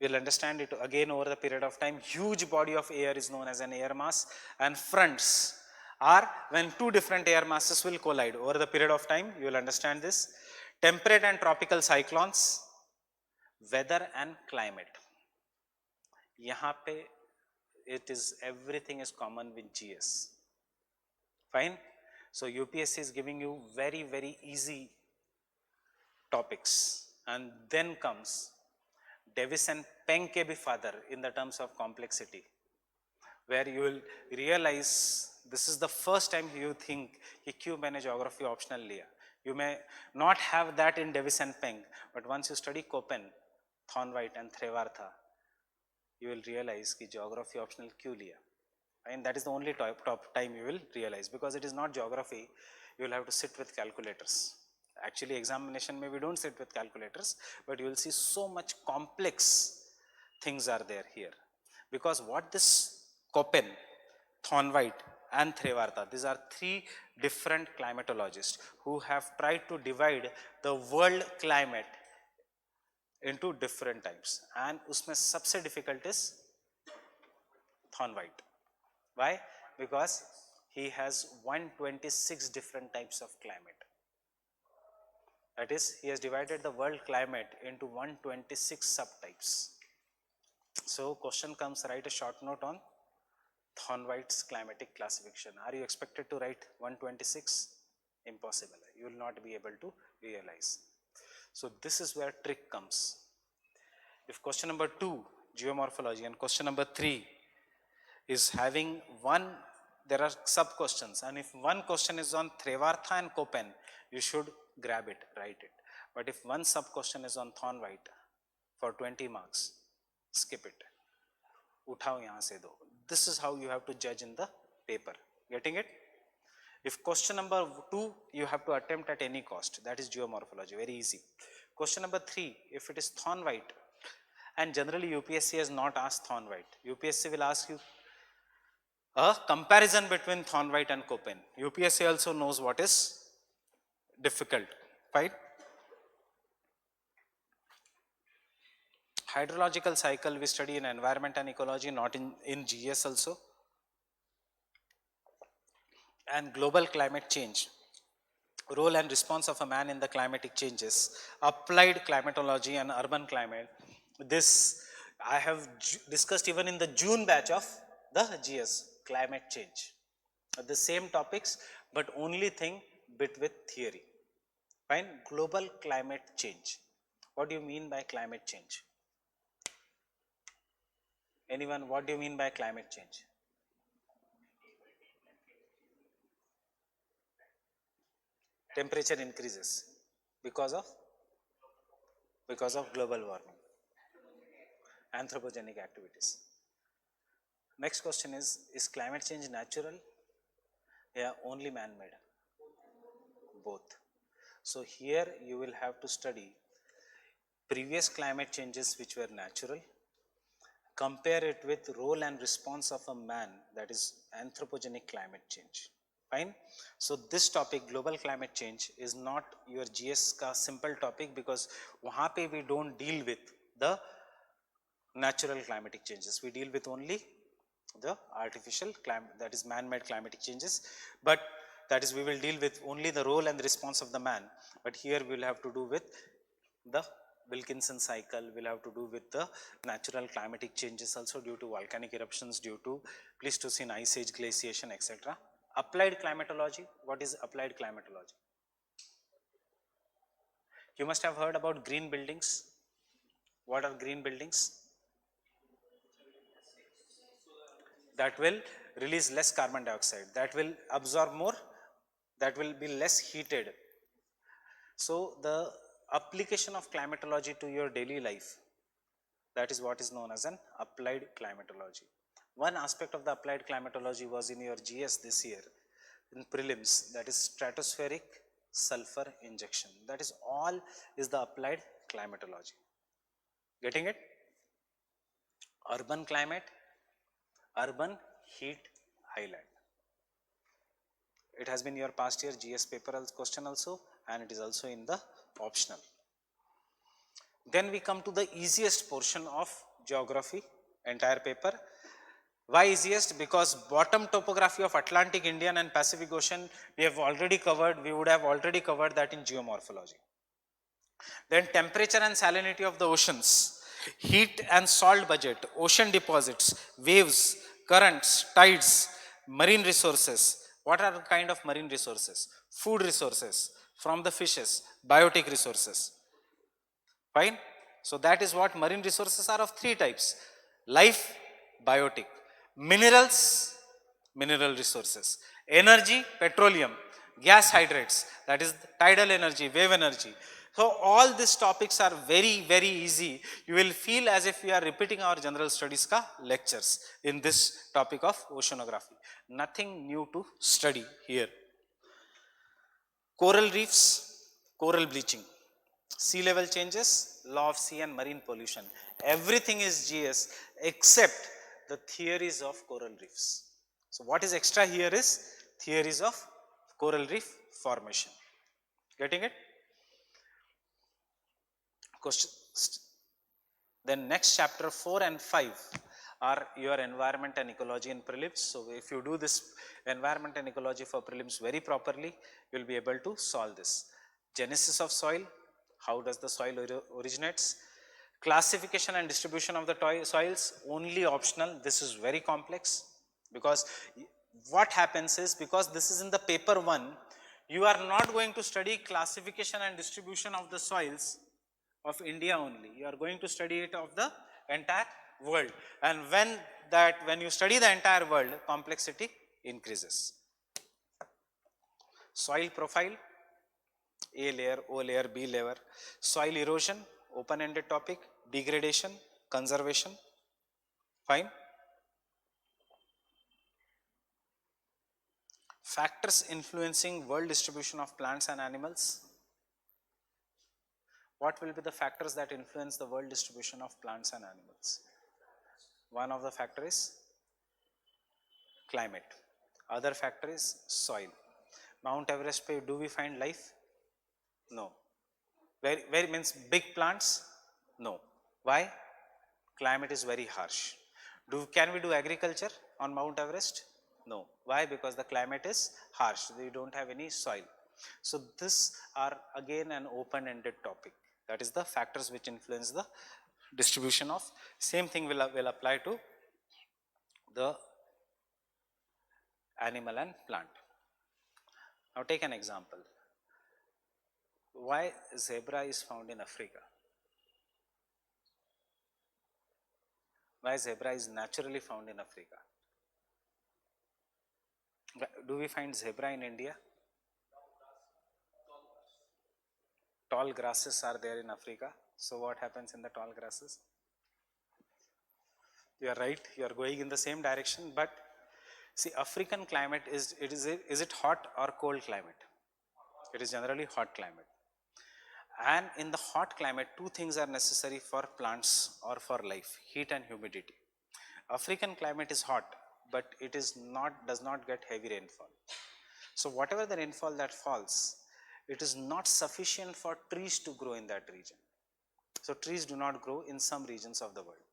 We'll understand it again over the period of time. Huge body of air is known as an air mass, and fronts are when two different air masses will collide. Over the period of time, you will understand this. Temperate and tropical cyclones, weather and climate. यहाँ पे it is everything is common with GS. Fine. So UPSC is giving you very easy topics, and then comes Davis and Peng ke bhi father in the terms of complexity, where you will realize this is the first time you think कि क्यों मैंने geography optional लिया. You may not have that in Davis and Peng, but once you study Köppen, Thornwright and Trevartha, you will realize कि geography optional क्यों लिया. And that is the only top time you will realize, because it is not geography. You will have to sit with calculators. Actually, examination we don't sit with calculators, but you will see so much complex things are there here. Because what this Köppen, Thornwright and Trevartha, these are three different climatologists who have tried to divide the world climate into different types, and उसमें सबसे difficult is Thornwright. Why? Because he has 126 different types of climate. That is, he has divided the world climate into 126 subtypes. So question comes, write a short note on Thornwright's climatic classification. Are you expected to write 126? Impossible. You will not be able to realize. So this is where trick comes. If question number 2, geomorphology, and question number 3 is having one, there are sub questions, and if one question is on Trevartha and Köppen, you should grab it, write it. But if one sub question is on Thornwright for 20 marks, skip it. Uthao yahan se do. This is how you have to judge in the paper. Getting it? If question number 2 you have to attempt at any cost, that is geomorphology, very easy. Question number 3, if it is Thornwright, and generally UPSC has not asked Thornwright. UPSC will ask you a comparison between Thornwright and Köppen. UPSC also knows what is difficult, right? Hydrological cycle we study in environment and ecology, not in GS also. And global climate change, role and response of a man in the climatic changes, applied climatology and urban climate. This I have discussed even in the June batch of the GS, climate change. The same topics, but only thing bit with theory. Fine. Global climate change. What do you mean by climate change? Anyone, what do you mean by climate change? Temperature increases because of global warming, anthropogenic activities. Next question is climate change natural? Yeah, only man-made? Both. So here you will have to study previous climate changes which were natural, compare it with role and response of a man, that is anthropogenic climate change. Fine. So this topic, global climate change, is not your GS ka simple topic, because wahan pe we don't deal with the natural climatic changes. We deal with only the artificial climate, that is man-made climatic changes, but that is we will deal with only the role and the response of the man. But here we will have to do with the Wilkinson cycle, will have to do with the natural climatic changes also due to volcanic eruptions, due to Pleistocene ice age glaciation, etc. Applied climatology. What is applied climatology? You must have heard about green buildings. What are green buildings? That will release less carbon dioxide, that will absorb more, that will be less heated. So the application of climatology to your daily life, that is what is known as an applied climatology. One aspect of the applied climatology was in your GS this year in prelims, that is stratospheric sulfur injection. That is all is the applied climatology. Getting it? Urban climate, urban heat island. It has been your past year GS paper question also, and it is also in the optional. Then we come to the easiest portion of geography, entire paper. Why easiest? Because bottom topography of Atlantic, Indian and Pacific Ocean we have already covered, we would have already covered that in geomorphology. Then temperature and salinity of the oceans, heat and salt budget, ocean deposits, waves, currents, tides, marine resources. What are the kind of marine resources? Food resources from the fishes, biotic resources. Fine. So that is what marine resources are of three types: life, biotic; minerals, mineral resources; energy, petroleum; gas hydrates, that is tidal energy, wave energy. So all these topics are very, very easy. You will feel as if we are repeating our general studies ka lectures in this topic of oceanography. Nothing new to study here. Coral reefs, coral bleaching, sea level changes, law of sea and marine pollution. Everything is GS except the theories of coral reefs. So what is extra here is theories of coral reef formation. Getting it? Question. Then next chapter 4 and 5 are your environment and ecology in prelims. So if you do this environment and ecology for prelims very properly, you will be able to solve this. Genesis of soil, how does the soil originates? Classification and distribution of the soils, only optional. This is very complex, because what happens is, because this is in the paper 1, you are not going to study classification and distribution of the soils of India only. You are going to study it of the entire world. And when you study the entire world, complexity increases. Soil profile, A layer, O layer, B layer. Soil erosion, open-ended topic. Degradation, conservation. Fine. Factors influencing world distribution of plants and animals. What will be the factors that influence the world distribution of plants and animals? One of the factor is climate. Other factor is soil. Mount Everest, do we find life? No. Where means big plants? No. Why? Climate is very harsh. Can we do agriculture on Mount Everest? No. Why? Because the climate is harsh. We don't have any soil. So this are again an open-ended topic. That is the factors which influence the distribution of. Same thing will apply to the animal and plant. Now take an example. Why zebra is found in Africa? Why zebra is naturally found in Africa? Do we find zebra in India? Tall grasses are there in Africa. So what happens in the tall grasses? You are right, you are going in the same direction, but see, African climate is it hot or cold climate? It is generally hot climate. And in the hot climate, two things are necessary for plants or for life: heat and humidity. African climate is hot, but it does not get heavy rainfall. So whatever the rainfall that falls, it is not sufficient for trees to grow in that region. So trees do not grow in some regions of the world.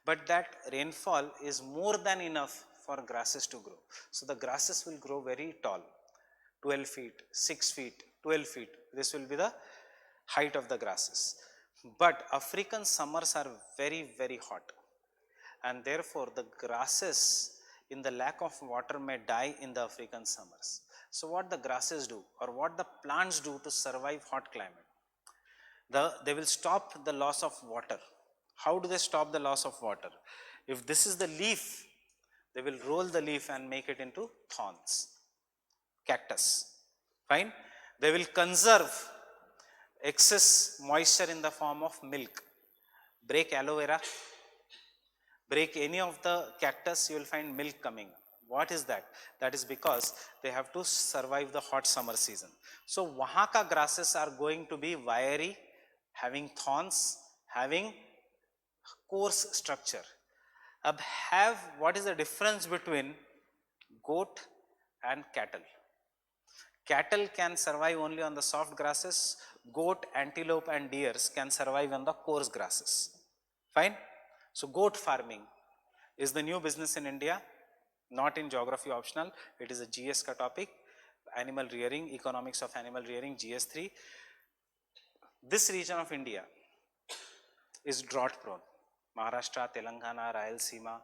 But that rainfall is more than enough for grasses to grow. So the grasses will grow very tall, 12 feet, 6 feet, 12 feet. This will be the height of the grasses. But African summers are very, very hot. And therefore the grasses in the lack of water may die in the African summers. So what the grasses do, or what the plants do to survive hot climate? They will stop the loss of water. How do they stop the loss of water? If this is the leaf, they will roll the leaf and make it into thorns, cactus. Fine. They will conserve excess moisture in the form of milk. Break aloe vera, break any of the cactus, you will find milk coming. What is that? That is because they have to survive the hot summer season. So wahan ka grasses are going to be wiry, having thorns, having coarse structure. What is the difference between goat and cattle? Cattle can survive only on the soft grasses. Goat, antelope and deers can survive on the coarse grasses. Fine. So goat farming is the new business in India, not in geography optional. It is a GS ka topic, animal rearing, economics of animal rearing, GS3. This region of India is drought prone. Maharashtra, Telangana, Rayalaseema,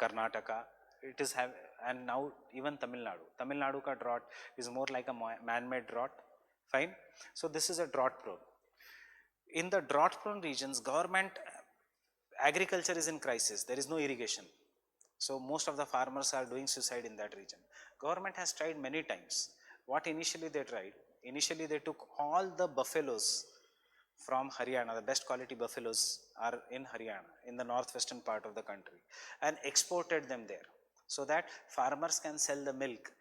Karnataka, it is have, and now even Tamil Nadu. Tamil Nadu ka drought is more like a man-made drought. Fine. So this is a drought prone. In the drought prone regions, government agriculture is in crisis. There is no irrigation. So most of the farmers are doing suicide in that region. Government has tried many times. What initially they tried? Initially they took all the buffaloes from Haryana, the best quality buffaloes are in Haryana, in the northwestern part of the country, and exported them there so that farmers can sell the milk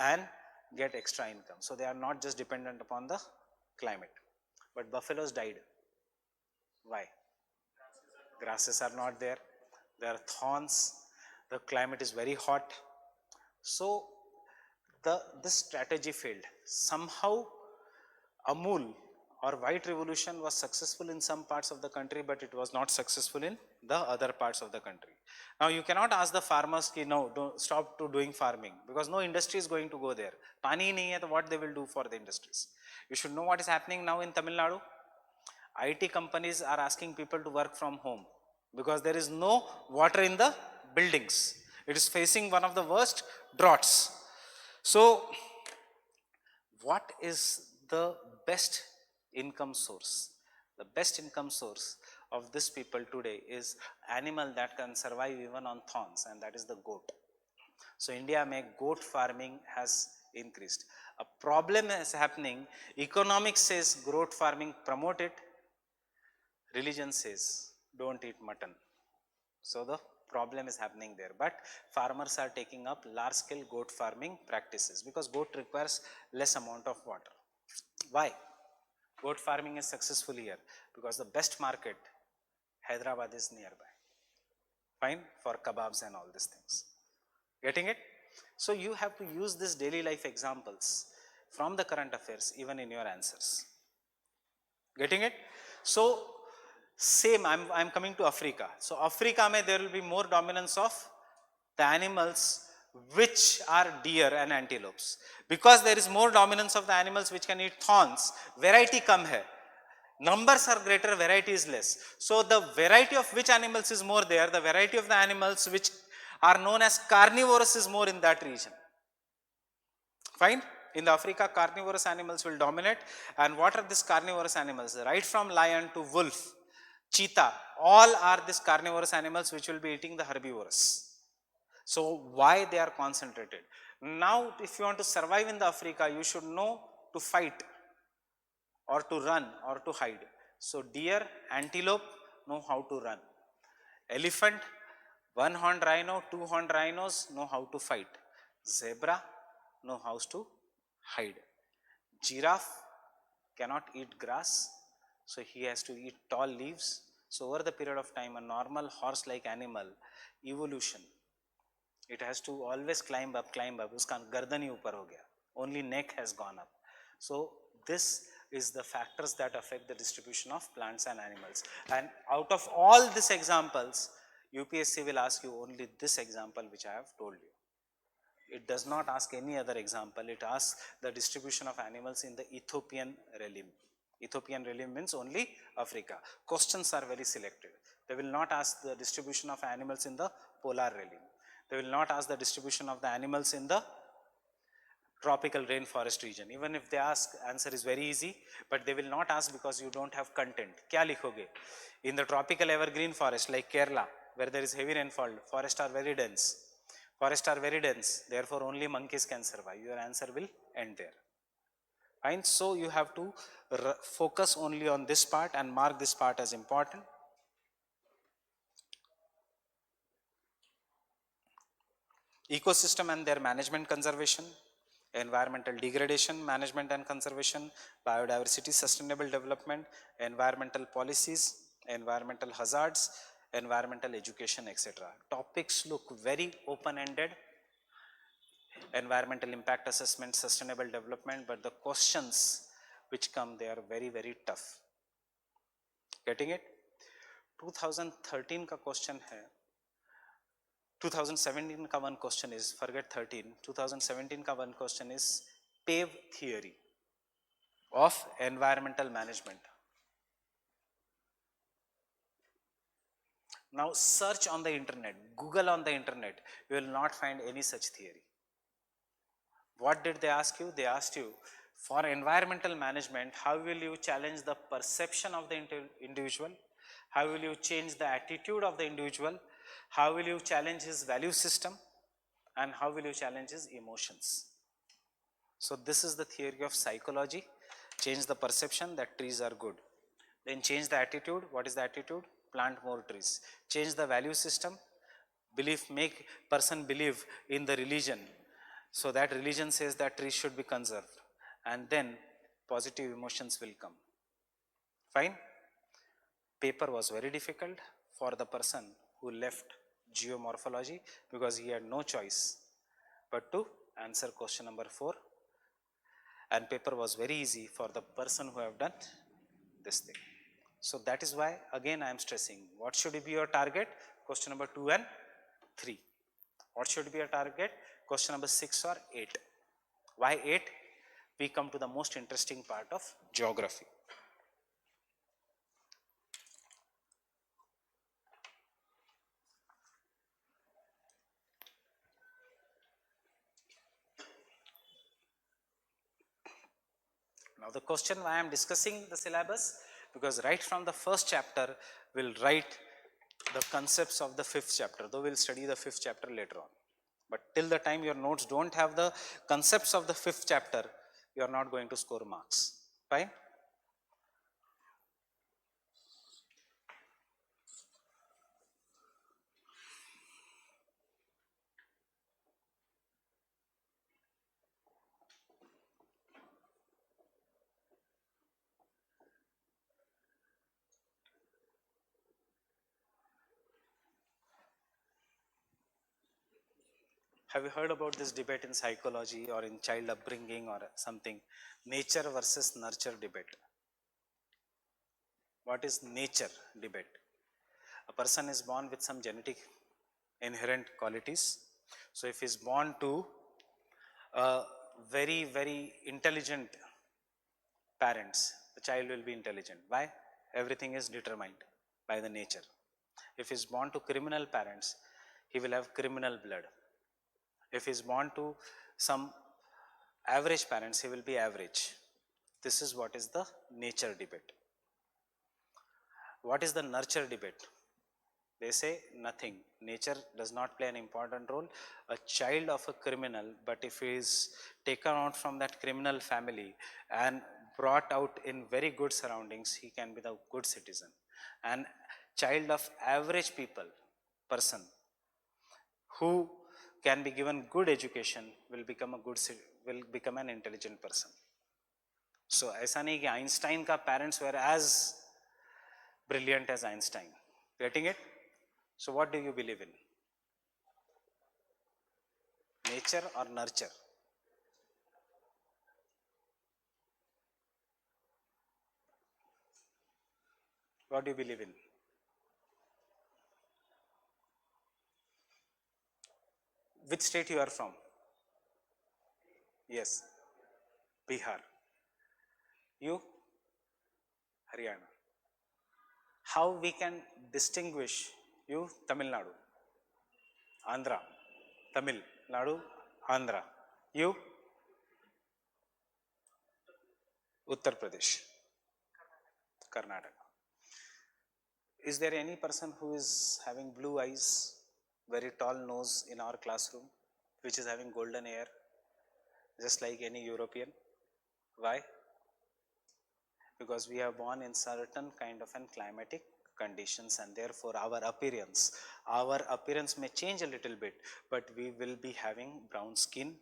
and get extra income. So they are not just dependent upon the climate. But buffaloes died. Why? Grasses are not there. There are thorns. The climate is very hot. So this strategy failed. Somehow Amul or white revolution was successful in some parts of the country, but it was not successful in the other parts of the country. Now you cannot ask the farmers ki no, don't stop to doing farming, because no industry is going to go there. Pani nahi hai, to what they will do for the industries? You should know what is happening now in Tamil Nadu. IT companies are asking people to work from home because there is no water in the buildings. It is facing one of the worst droughts. So what is the best income source? The best income source of this people today is animal that can survive even on thorns, and that is the goat. So India goat farming has increased. A problem is happening. Economics says goat farming, promote it. Religion says don't eat mutton. So the problem is happening there. But farmers are taking up large scale goat farming practices because goat requires less amount of water. Why? Goat farming is successful here because the best market, Hyderabad, is nearby. Fine, for kebabs and all these things. Getting it? So you have to use these daily life examples from the current affairs even in your answers. Getting it? So same, I'm coming to Africa. So Africa there will be more dominance of the animals which are deer and antelopes. Because there is more dominance of the animals which can eat thorns, variety come hai. Numbers are greater, variety is less. So the variety of which animals is more there, the variety of the animals which are known as carnivorous is more in that region. Fine? In the Africa, carnivorous animals will dominate. And what are these carnivorous animals? Right from lion to wolf, cheetah, all are these carnivorous animals which will be eating the herbivorous. So why they are concentrated? Now if you want to survive in the Africa, you should know to fight or to run or to hide. So deer, antelope know how to run. Elephant, one-horned rhino, two-horned rhinos know how to fight. Zebra know how to hide. Giraffe cannot eat grass, so he has to eat tall leaves. So over the period of time, a normal horse-like animal, evolution, it has to always climb up, uska gardan hi upar ho gaya. Only neck has gone up. So this is the factors that affect the distribution of plants and animals. And out of all these examples, UPSC will ask you only this example which I have told you. It does not ask any other example. It asks the distribution of animals in the Ethiopian realm. Ethiopian realm means only Africa. Questions are very selected. They will not ask the distribution of animals in the polar realm. They will not ask the distribution of the animals in the tropical rainforest region. Even if they ask, answer is very easy, but they will not ask because you don't have content. Kya likhoge? In the tropical evergreen forest like Kerala, where there is heavy rainfall, forests are very dense. Forests are very dense, therefore only monkeys can survive. Your answer will end there. Fine. So you have to focus only on this part and mark this part as important. Ecosystem and their management conservation, environmental degradation, management and conservation, biodiversity, sustainable development, environmental policies, environmental hazards, environmental education, etc. Topics look very open-ended. Environmental impact assessment, sustainable development, but the questions which come, they are very, very tough. Getting it? 2013 का question है, 2017 का one question is, forget 13, 2017 का one question is pave theory of environmental management. Now search on the internet, Google on the internet, you will not find any such theory. What did they ask you? They asked you, for environmental management, how will you challenge the perception of the individual? How will you change the attitude of the individual? How will you challenge his value system? And how will you challenge his emotions? So this is the theory of psychology. Change the perception that trees are good. Then change the attitude. What is the attitude? Plant more trees. Change the value system. Make person believe in the religion. So that religion says that trees should be conserved. And then positive emotions will come. Fine? Paper was very difficult for the person who left geomorphology because he had no choice but to answer question number 4. And paper was very easy for the person who have done this thing. So that is why again I am stressing, what should be your target? Question number 2 and 3. What should be your target? Question number 6 or 8. Why 8? We come to the most interesting part of geography. Now the question why I am discussing the syllabus, because right from the first chapter we'll write the concepts of the 5th chapter, though we'll study the 5th chapter later on. But till the time your notes don't have the concepts of the 5th chapter, you are not going to score marks. Fine? Have you heard about this debate in psychology or in child upbringing or something? Nature versus nurture debate. What is nature debate? A person is born with some genetic inherent qualities. So if he is born to a very, very intelligent parents, the child will be intelligent. Why? Everything is determined by the nature. If he is born to criminal parents, he will have criminal blood. If he is born to some average parents, he will be average. This is what is the nature debate. What is the nurture debate? They say nothing. Nature does not play an important role. A child of a criminal, but if he is taken out from that criminal family and brought out in very good surroundings, he can be the good citizen. And child of average person who can be given good education will become an intelligent person. So ऐसा नहीं कि Einstein का parents were as brilliant as Einstein. Getting it? So what do you believe in? Nature or nurture? What do you believe in? Which state you are from? Yes. Bihar. You? Haryana. How we can distinguish you? Tamil Nadu. Andhra. Tamil Nadu. Andhra. You? Uttar Pradesh. Karnataka. Is there any person who is having blue eyes, very tall nose in our classroom, which is having golden hair, just like any European? Why? Because we are born in certain kind of an climatic conditions, and therefore our appearance may change a little bit, but we will be having brown skin.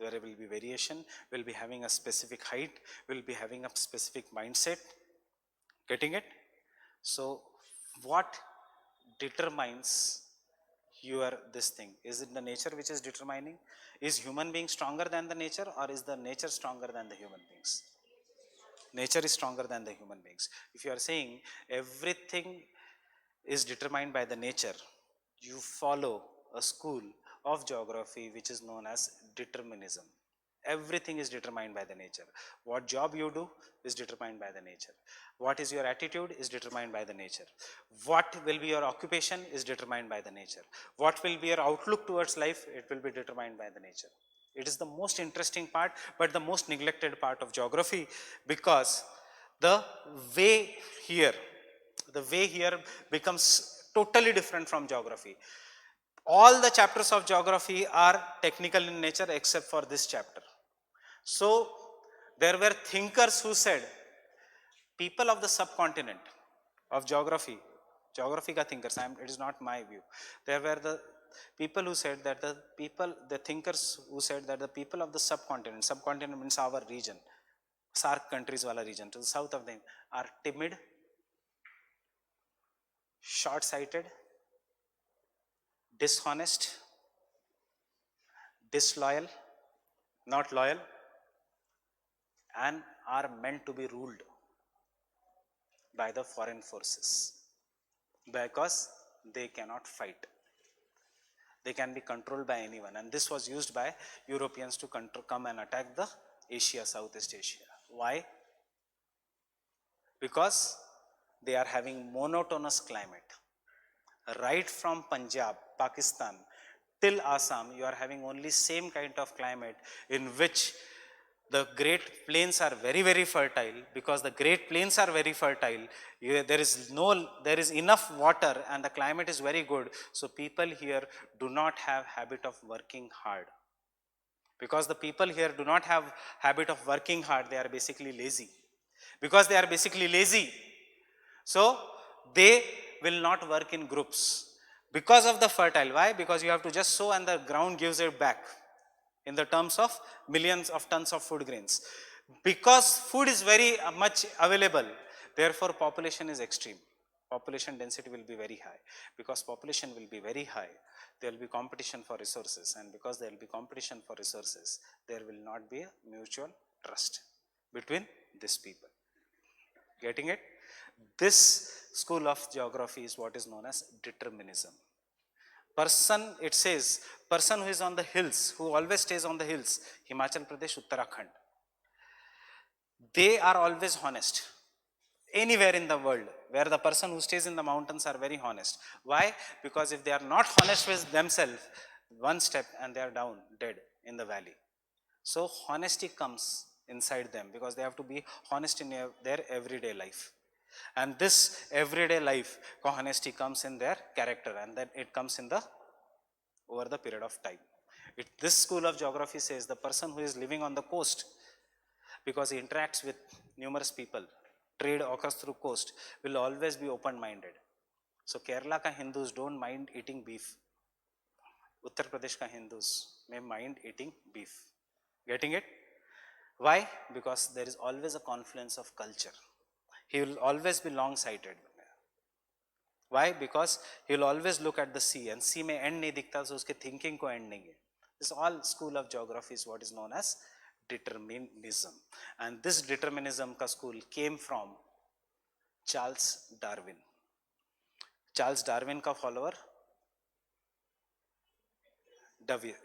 There will be variation. We'll be having a specific height. We'll be having a specific mindset. Getting it? So what determines this thing? Is it the nature which is determining? Is human being stronger than the nature, or is the nature stronger than the human beings? Nature is stronger than the human beings. If you are saying everything is determined by the nature, you follow a school of geography which is known as determinism. Everything is determined by the nature. What job you do is determined by the nature. What is your attitude is determined by the nature. What will be your occupation is determined by the nature. What will be your outlook towards life, it will be determined by the nature. It is the most interesting part, but the most neglected part of geography, because the way here, the way here becomes totally different from geography. All the chapters of geography are technical in nature except for this chapter. So there were thinkers who said, people of the subcontinent of geography, geography ka thinkers, it is not my view. There were the people who said that the thinkers who said that the people of the subcontinent means our region, SARC countries wala region, to the south of them, are timid, short-sighted, dishonest, disloyal, not loyal, and are meant to be ruled by the foreign forces because they cannot fight. They can be controlled by anyone, and this was used by Europeans to come and attack the Asia, Southeast Asia. Why? Because they are having monotonous climate. Right from Punjab, Pakistan till Assam, you are having only same kind of climate in which the great plains are very, very fertile. Because the great plains are very fertile, there is enough water and the climate is very good. So people here do not have habit of working hard. Because the people here do not have habit of working hard, they are basically lazy. Because they are basically lazy, so they will not work in groups. Because of the fertile, why? Because you have to just sow and the ground gives it back in the terms of millions of tons of food grains. Because food is very much available, therefore population is extreme. Population density will be very high. Because population will be very high, there will be competition for resources, and because there will be competition for resources, there will not be a mutual trust between these people. Getting it? This school of geography is what is known as determinism. Person, it says, person who is on the hills, who always stays on the hills, Himachal Pradesh, Uttarakhand, they are always honest. Anywhere in the world where the person who stays in the mountains are very honest. Why? Because if they are not honest with themselves, one step and they are down, dead in the valley. So honesty comes inside them because they have to be honest in their everyday life. And this everyday life, honesty comes in their character, and then it comes in the over the period of time. This school of geography says the person who is living on the coast, because he interacts with numerous people, trade occurs through coast, will always be open-minded. So Kerala ka Hindus don't mind eating beef. Uttar Pradesh ka Hindus may mind eating beef. Getting it? Why? Because there is always a confluence of culture. He will always be long-sighted. Why? Because he will always look at the sea, and sea mein end nahi dikhta, so uske thinking ko end nahi hai. This all school of geography is what is known as determinism. And this determinism ka school came from Charles Darwin. Charles Darwin ka follower,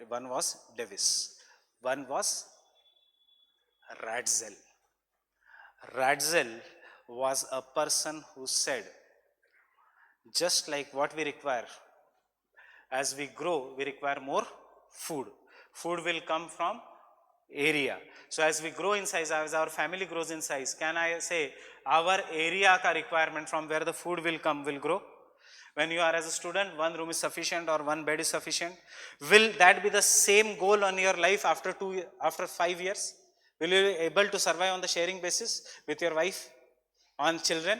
one was Davis, one was Ratzel. Ratzel was a person who said, just like what we require, as we grow, we require more food. Food will come from area. So as we grow in size, as our family grows in size, can I say our area ka requirement from where the food will come will grow? When you are as a student, one room is sufficient or one bed is sufficient. Will that be the same goal on your life after 5 years? Will you be able to survive on the sharing basis with your wife, on children?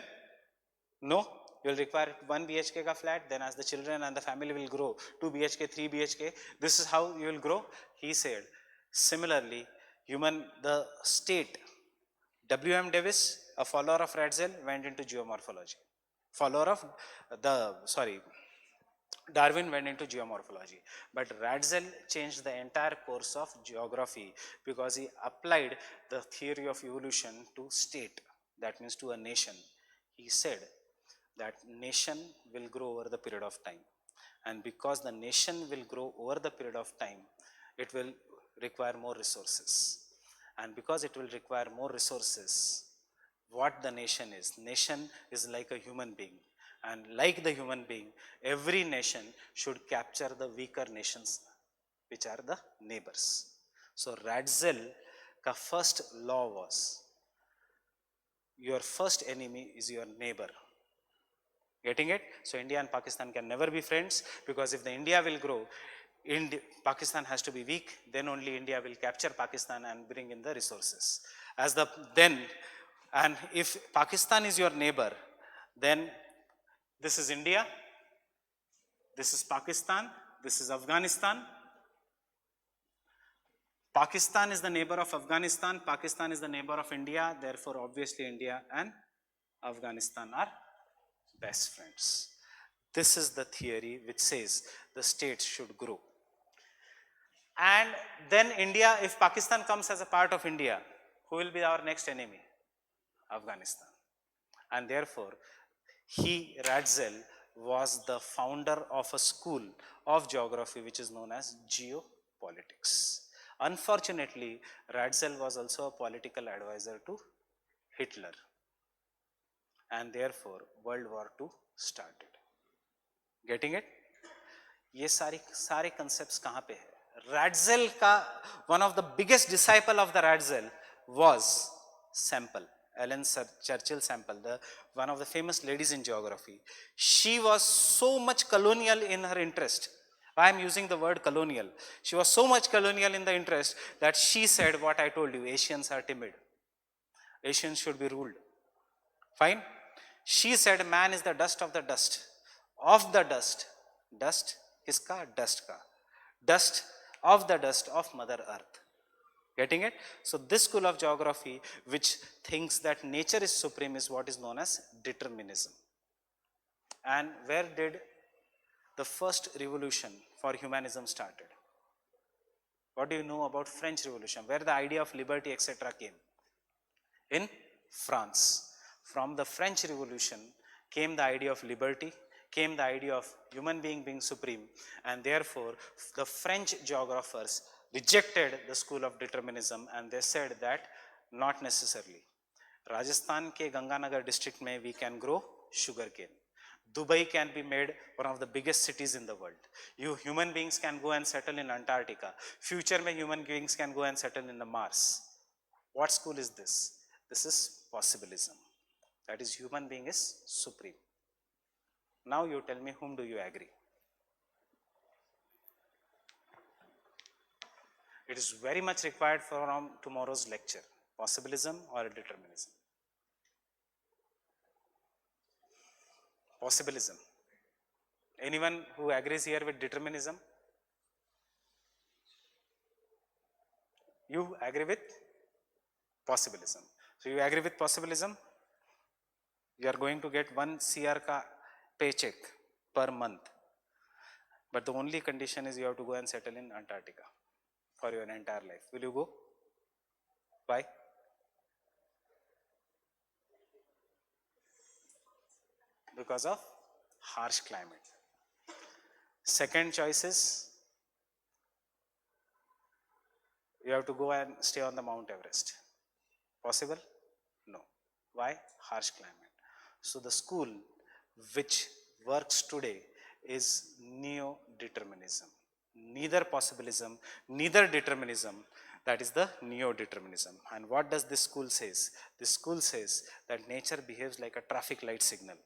No. You will require 1 BHK ka flat, then as the children and the family will grow, 2 BHK, 3 BHK, this is how you will grow. He said, similarly, the state, W.M. Davis, a follower of Ratzel, went into geomorphology. Darwin went into geomorphology. But Ratzel changed the entire course of geography because he applied the theory of evolution to state, that means to a nation. He said that nation will grow over the period of time. And because the nation will grow over the period of time, it will require more resources. And because it will require more resources, what the nation is like a human being. And like the human being, every nation should capture the weaker nations, which are the neighbors. So Ratzel ka first law was, your first enemy is your neighbor. Getting it? So India and Pakistan can never be friends, because if the India will grow, Pakistan has to be weak. Then only India will capture Pakistan and bring in the resources. As the then, and if Pakistan is your neighbor, then this is India, this is Pakistan, this is Afghanistan. Pakistan is the neighbor of Afghanistan. Pakistan is the neighbor of India. Therefore, obviously, India and Afghanistan are best friends. This is the theory which says the states should grow. And then India, if Pakistan comes as a part of India, who will be our next enemy? Afghanistan. And therefore, Ratzel, was the founder of a school of geography which is known as geopolitics. Unfortunately, Ratzel was also a political advisor to Hitler. And therefore, World War II started. Getting it? ये सारे concepts कहाँ पे है? Ratzel का one of the biggest disciple of the Ratzel was Semple, Ellen Churchill Semple, one of the famous ladies in geography. She was so much colonial in her interest. I am using the word colonial. She was so much colonial in the interest that she said what I told you, Asians are timid. Asians should be ruled. Fine? She said man is the dust of the dust. Of the dust. Dust kiska? Dust ka. Dust of the dust of Mother Earth. Getting it? So this school of geography which thinks that nature is supreme is what is known as determinism. And where did the first revolution for humanism started? What do you know about French Revolution? Where the idea of liberty etc. came? In France. From the French Revolution came the idea of liberty, came the idea of human being supreme, and therefore the French geographers rejected the school of determinism and they said that not necessarily. Rajasthan ke Ganganagar district mein we can grow sugarcane. Dubai can be made one of the biggest cities in the world. You human beings can go and settle in Antarctica. Future mein human beings can go and settle in the Mars. What school is this? This is possibilism. That is, human being is supreme. Now you tell me, whom do you agree? It is very much required from tomorrow's lecture. Possibilism or determinism? Possibilism. Anyone who agrees here with determinism? You agree with possibilism. So you agree with possibilism? You are going to get 1 CR ka paycheck per month. But the only condition is you have to go and settle in Antarctica for your entire life. Will you go? Why? Because of harsh climate. Second choice is you have to go and stay on the Mount Everest. Possible? No. Why? Harsh climate. So the school which works today is neo-determinism. Neither possibilism, neither determinism. That is the neo-determinism. And what does this school says? This school says that nature behaves like a traffic light signal.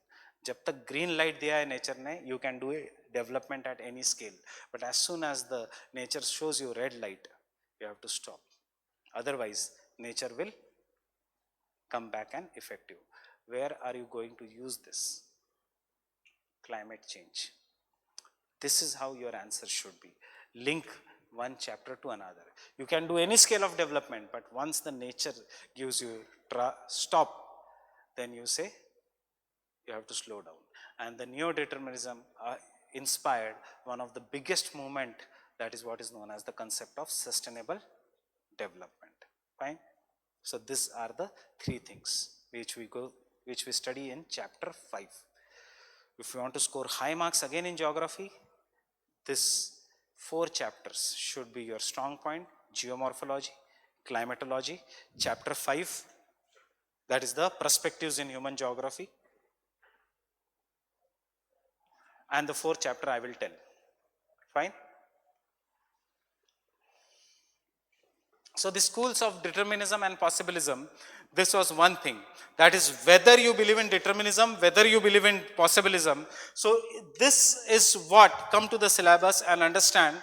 जब तक green light दिया है nature ने, you can do development at any scale. But as soon as the nature shows you red light, you have to stop. Otherwise, nature will come back and affect you. Where are you going to use this? Climate change. This is how your answer should be. Link one chapter to another. You can do any scale of development, but once the nature gives you stop, then you say you have to slow down. And the neo-determinism inspired one of the biggest movement, that is what is known as the concept of sustainable development. Fine? So these are the three things which we study in chapter 5. If you want to score high marks again in geography, this 4 chapters should be your strong point: geomorphology, climatology, chapter 5, that is the perspectives in human geography, and the 4th chapter I will tell. Fine. So the schools of determinism and possibilism, this was one thing. That is, whether you believe in determinism, whether you believe in possibilism. So this is what, come to the syllabus and understand,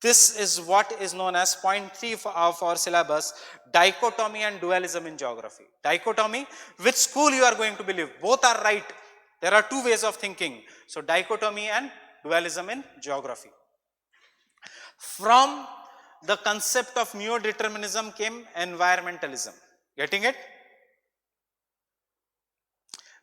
this is what is known as point 3 of our syllabus: dichotomy and dualism in geography. Dichotomy, which school you are going to believe. Both are right. There are two ways of thinking. So dichotomy and dualism in geography. From the concept of neo-determinism came environmentalism. Getting it?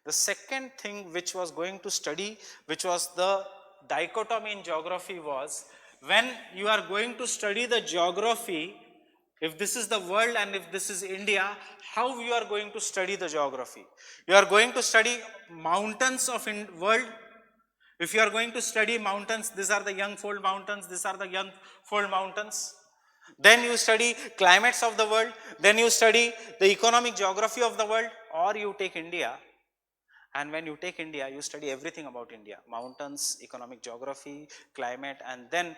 The second thing which was going to study, which was the dichotomy in geography, was when you are going to study the geography, if this is the world and if this is India, how you are going to study the geography? You are going to study mountains of world. If you are going to study mountains, these are the young fold mountains, these are the young fold mountains. Then you study climates of the world, then you study the economic geography of the world, or you take India. And when you take India, you study everything about India: mountains, economic geography, climate. And then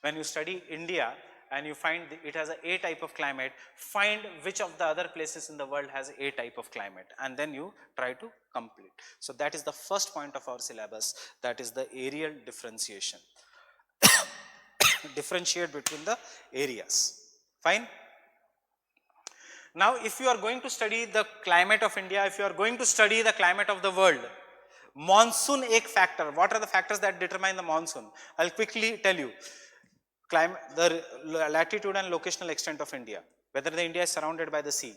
when you study India and you find it has a type of climate, find which of the other places in the world has a type of climate, and then you try to complete. So that is the first point of our syllabus, that is the areal differentiation. Differentiate between the areas. Fine. Now, if you are going to study the climate of India, if you are going to study the climate of the world, monsoon ek factor. What are the factors that determine the monsoon? I'll quickly tell you. The latitude and locational extent of India, whether the India is surrounded by the sea,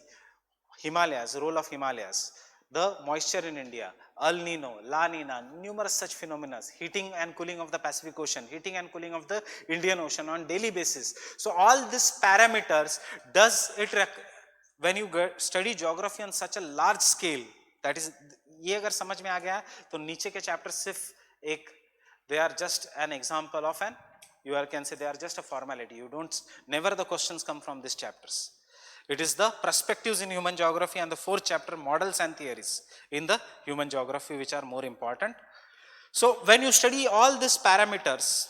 Himalayas, role of Himalayas, the moisture in India, El Nino, La Nina, numerous such phenomena, heating and cooling of the Pacific Ocean, heating and cooling of the Indian Ocean on daily basis. So all these parameters, does it, when you study geography on such a large scale, that is, ये अगर समझ में आ गया तो नीचे के chapter सिर्फ एक, they are just an example of an, you can say they are just a formality. You don't, never the questions come from these chapters. It is the perspectives in human geography and the 4th chapter, models and theories in the human geography, which are more important. So when you study all these parameters,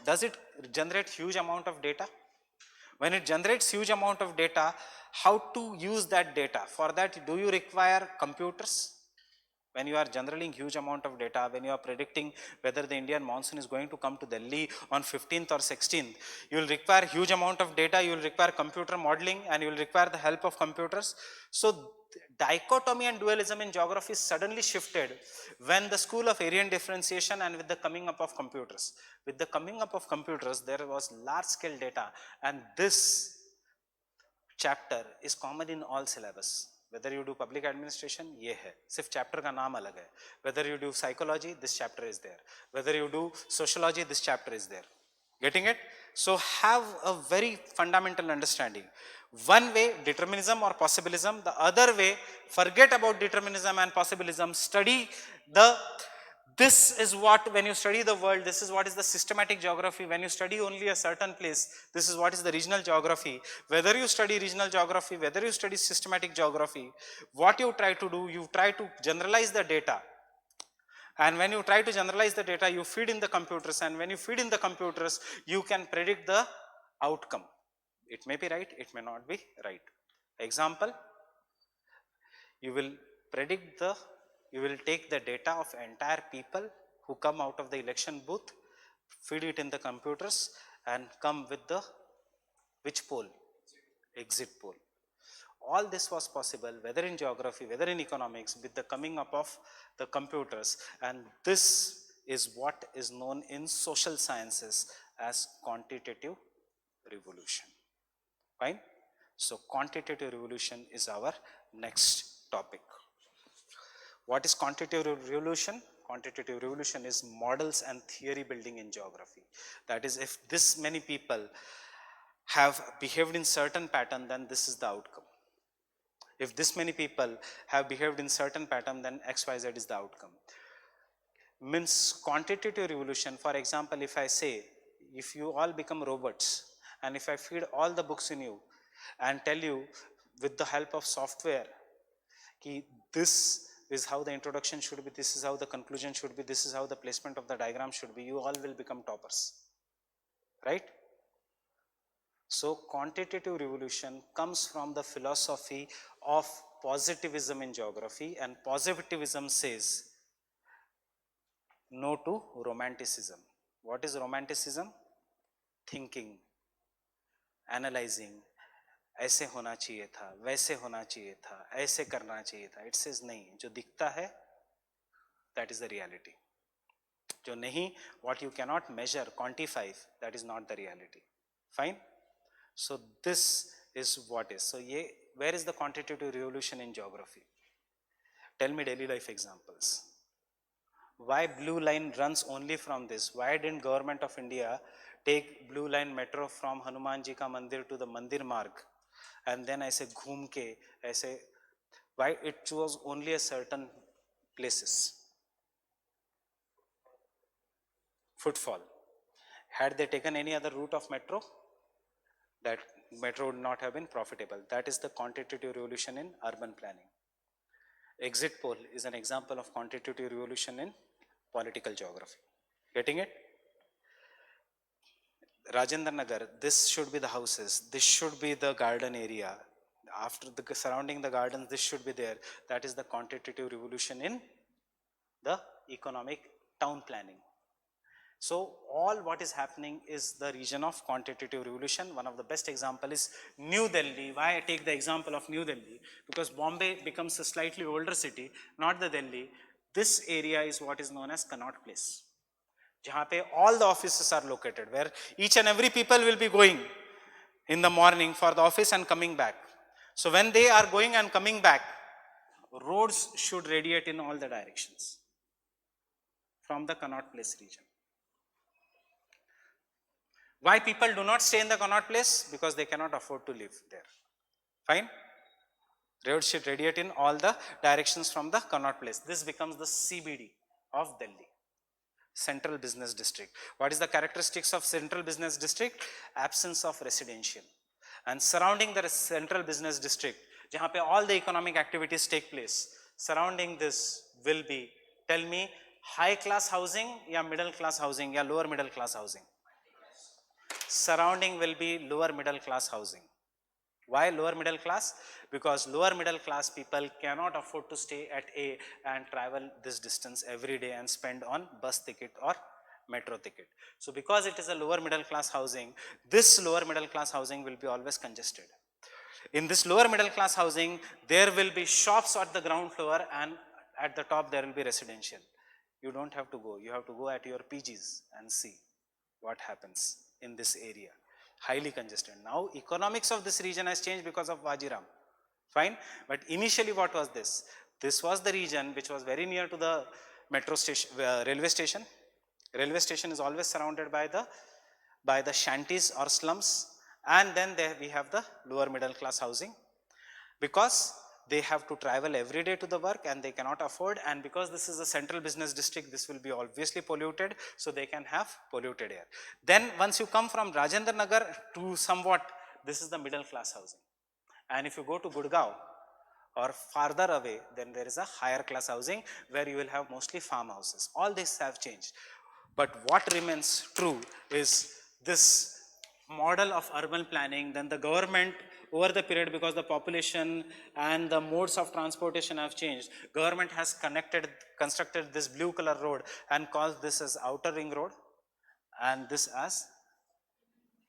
does it generate huge amount of data? When it generates huge amount of data, how to use that data? For that, do you require computers? When you are generating huge amount of data, when you are predicting whether the Indian monsoon is going to come to Delhi on 15th or 16th, you will require huge amount of data, you will require computer modeling, and you will require the help of computers. So dichotomy and dualism in geography suddenly shifted when the school of area differentiation and with the coming up of computers. With the coming up of computers, there was large scale data, and this chapter is common in all syllabus. Whether you do public administration, ये है, सिर्फ chapter का नाम अलग है. Whether you do psychology, this chapter is there. Whether you do sociology, this chapter is there. Getting it? So have a very fundamental understanding. One way, determinism or possibilism. The other way, forget about determinism and possibilism. Study the, this is what, when you study the world, this is what is the systematic geography. When you study only a certain place, this is what is the regional geography. Whether you study regional geography, whether you study systematic geography, what you try to do, you try to generalize the data. And when you try to generalize the data, you feed in the computers, and when you feed in the computers, you can predict the outcome. It may be right, it may not be right. Example, you will predict the, you will take the data of entire people who come out of the election booth, feed it in the computers, and come with the, which poll? Exit poll. All this was possible whether in geography, whether in economics, with the coming up of the computers, and this is what is known in social sciences as quantitative revolution. Fine? So quantitative revolution is our next topic. What is quantitative revolution? Quantitative revolution is models and theory building in geography. That is, if this many people have behaved in certain pattern, then this is the outcome. If this many people have behaved in certain pattern, then XYZ is the outcome. means quantitative revolution. For example, if I say, if you all become robots and if I feed all the books in you and tell you with the help of software ki this is how the introduction should be, this is how the conclusion should be, this is how the placement of the diagram should be, you all will become toppers, right? So quantitative revolution comes from the philosophy of positivism in geography, and positivism says no to romanticism. What is romanticism? Thinking, analyzing, ऐसे होना चाहिए था, वैसे होना चाहिए था, ऐसे करना चाहिए था. It says नहीं, जो दिखता है that is the reality. जो नहीं, what you cannot measure, quantify, that is not the reality. Fine. So this is what is. So ये, where is the quantitative revolution in geography? Tell me daily life examples. Why blue line runs only from this? Why didn't government of India take blue line metro from Hanuman Ji ka mandir to the Mandir Marg, and then ऐसे घूम के ऐसे, why it chose only a certain places? Footfall. Had they taken any other route of metro, that metro would not have been profitable. That is the quantitative revolution in urban planning. Exit poll is an example of quantitative revolution in political geography. Getting it? Rajendra Nagar, this should be the houses, this should be the garden area. After the surrounding the gardens, this should be there. That is the quantitative revolution in the economic town planning. So all what is happening is the region of quantitative revolution. One of the best example is New Delhi. Why I take the example of New Delhi? Because Bombay becomes a slightly older city, not the Delhi. This area is what is known as Connaught Place, jahan pe all the offices are located, where each and every people will be going in the morning for the office and coming back. So when they are going and coming back, roads should radiate in all the directions from the Connaught Place region. Why people do not stay in the Connaught Place? Because they cannot afford to live there. Fine? Roads should radiate in all the directions from the Connaught Place. This becomes the CBD of Delhi, Central Business District. What is the characteristics of Central Business District? Absence of residential. And surrounding the Central Business District, jahan pe all the economic activities take place, surrounding this will be, tell me, high class housing ya middle class housing ya lower middle class housing? Surrounding will be lower middle class housing. Why lower middle class? Because lower middle class people cannot afford to stay at A and travel this distance every day and spend on bus ticket or metro ticket. So because it is a lower middle class housing, this lower middle class housing will be always congested. In this lower middle class housing, there will be shops at the ground floor, and at the top there will be residential. You don't have to go. You have to go at your PGs and see what happens in this area. Highly congested. Now economics of this region has changed because of Vajiram. Fine. But initially what was this? This was the region which was very near to the metro station, railway station. Railway station is always surrounded by the shanties or slums, and then there we have the lower middle class housing, because they have to travel every day to the work and they cannot afford, and because this is a central business district, this will be obviously polluted, so they can have polluted air. Then once you come from Rajendra Nagar to somewhat, this is the middle class housing. And if you go to Gurgaon or farther away, then there is a higher class housing where you will have mostly farmhouses. All these have changed. But what remains true is this model of urban planning. Then the government over the period, because the population and the modes of transportation have changed, government has constructed this blue color road and called this as outer ring road and this as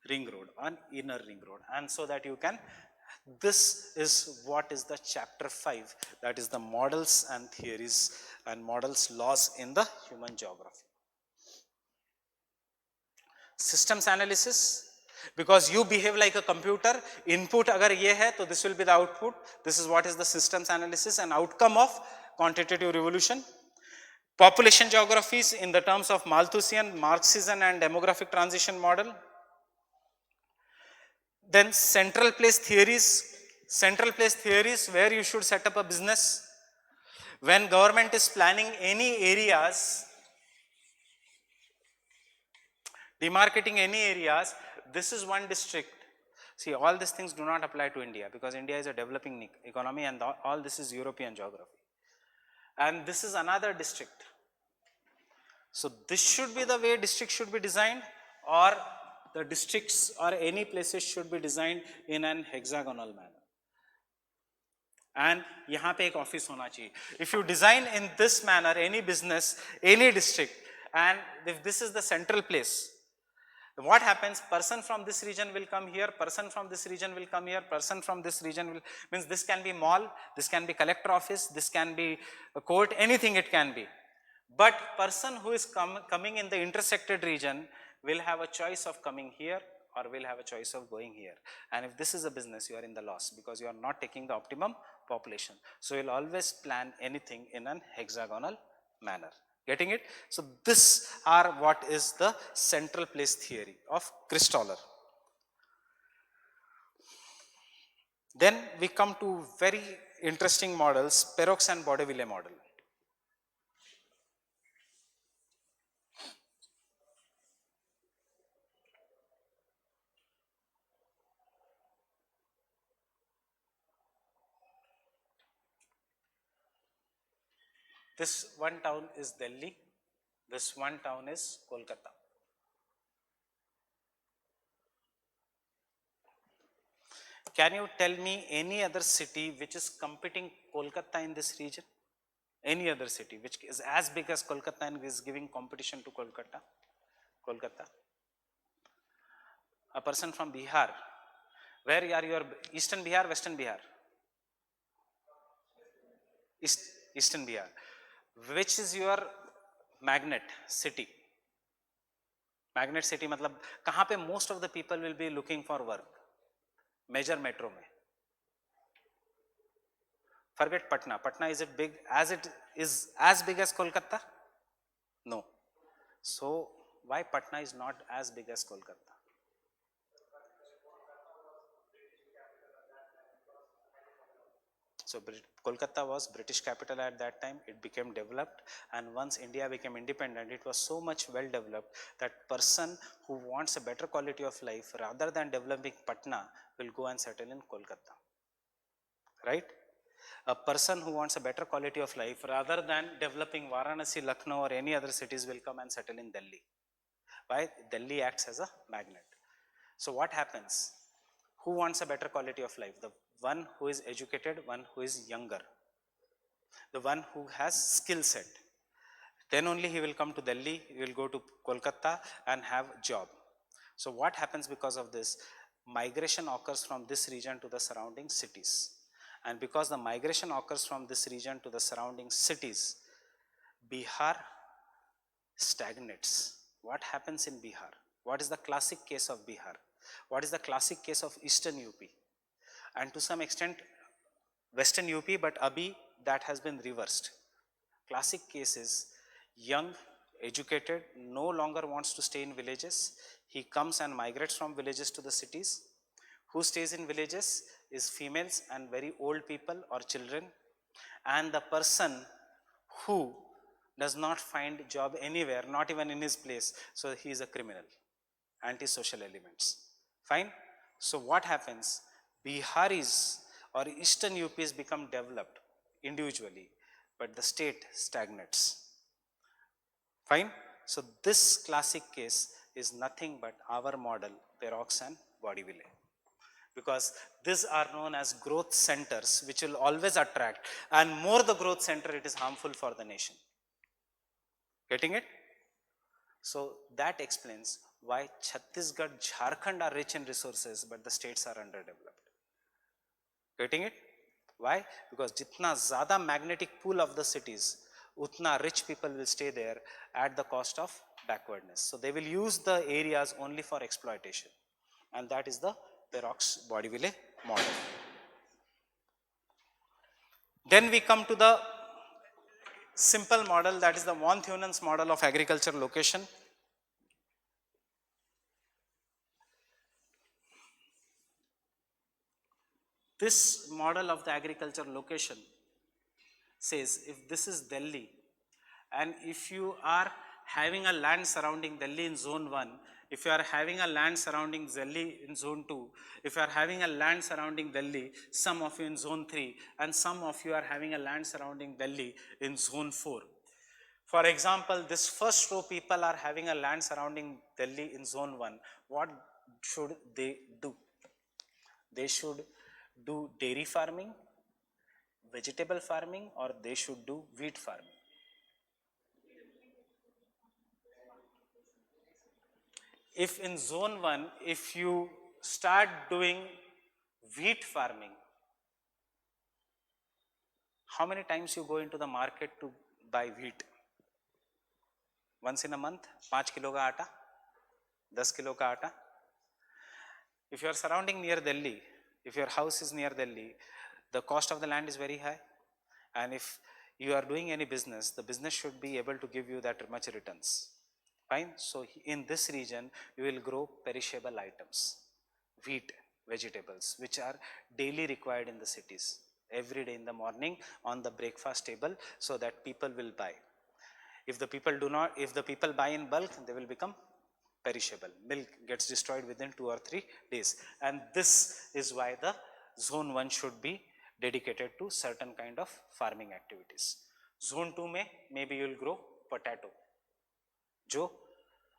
ring road and inner ring road. And so that you can, this is what is the chapter 5, that is the models and theories and models laws in the human geography. Systems analysis, because you behave like a computer, input agar ye hai, so this will be the output. This is what is the systems analysis and outcome of quantitative revolution. Population geographies in the terms of Malthusian, Marxism and demographic transition model. Then central place theories where you should set up a business. When government is planning any areas, Demarcating any areas, this is one district. See, all these things do not apply to India because India is a developing economy and all this is European geography. And this is another district. So this should be the way districts should be designed, or the districts or any places should be designed in an hexagonal manner. And यहाँ पे एक office होना चाहिए. If you design in this manner any business, any district, and if this is the central place, what happens? Person from this region will come here, person from this region will come here, person from this region will, means this can be mall, this can be collector office, this can be a court, anything it can be. But person who is coming in the intersected region will have a choice of coming here or will have a choice of going here. And if this is a business, you are in the loss because you are not taking the optimum population. So you'll always plan anything in an hexagonal manner. Getting it? So this are what is the central place theory of Christoller. Then we come to very interesting models, Perroux and Baudeville model. This one town is Delhi, this one town is Kolkata. Can you tell me any other city which is competing Kolkata in this region? Any other city which is as big as Kolkata and is giving competition to Kolkata? Kolkata. A person from Bihar. Where are your Eastern Bihar, Western Bihar? Eastern Bihar. Which is your magnet city? Magnet city मतलब कहाँ पे most of the people will be looking for work? Major metro में. Forget Patna. Patna, is it big as big as Kolkata? No. So why Patna is not as big as Kolkata? So Kolkata was British capital at that time. It became developed, and once India became independent, it was so much well developed that person who wants a better quality of life rather than developing Patna will go and settle in Kolkata. Right? A person who wants a better quality of life rather than developing Varanasi, Lucknow or any other cities will come and settle in Delhi. Why? Delhi acts as a magnet. So what happens? Who wants a better quality of life? The one who is educated, one who is younger, the one who has skill set. Then only he will come to Delhi, he will go to Kolkata and have job. So what happens because of this? Migration occurs from this region to the surrounding cities. And because the migration occurs from this region to the surrounding cities, Bihar stagnates. What happens in Bihar? What is the classic case of Bihar? What is the classic case of Eastern UP? And to some extent Western UP, but Abhi that has been reversed. Classic case is young, educated, no longer wants to stay in villages. He comes and migrates from villages to the cities. Who stays in villages is females and very old people or children. And the person who does not find job anywhere, not even in his place, so he is a criminal, antisocial elements. Fine? So what happens? Biharis or Eastern UPs become developed individually, but the state stagnates. Fine? So this classic case is nothing but our model, Perroux and Baudeville. Because these are known as growth centers which will always attract, and more the growth center, it is harmful for the nation. Getting it? So that explains why Chhattisgarh, Jharkhand are rich in resources, but the states are underdeveloped. Getting it? Why? Because jitna zyada magnetic pool of the cities, utna rich people will stay there at the cost of backwardness. So they will use the areas only for exploitation, and that is the Perroux-Baudeville model. Then we come to the simple model, that is the von Theunen's model of agriculture location. This model of the agriculture location says if this is Delhi and if you are having a land surrounding Delhi in zone 1, if you are having a land surrounding Delhi in zone 2, if you are having a land surrounding Delhi, some of you in zone 3, and some of you are having a land surrounding Delhi in zone 4. For example, this first row people are having a land surrounding Delhi in zone 1. What should they do? They should do dairy farming, vegetable farming, or they should do wheat farming. If in zone 1, if you start doing wheat farming, how many times you go into the market to buy wheat? Once in a month, 5 kilo ka aata, 10 kilo ka aata. If you are surrounding near Delhi, if your house is near Delhi, the cost of the land is very high. And if you are doing any business, the business should be able to give you that much returns. Fine. So in this region, you will grow perishable items, wheat, vegetables, which are daily required in the cities, every day in the morning on the breakfast table, so that people will buy. If the people buy in bulk, they will become perishable. Milk gets destroyed within 2 or 3 days. And this is why the zone 1 should be dedicated to certain kind of farming activities. Zone 2 may, maybe you will grow potato,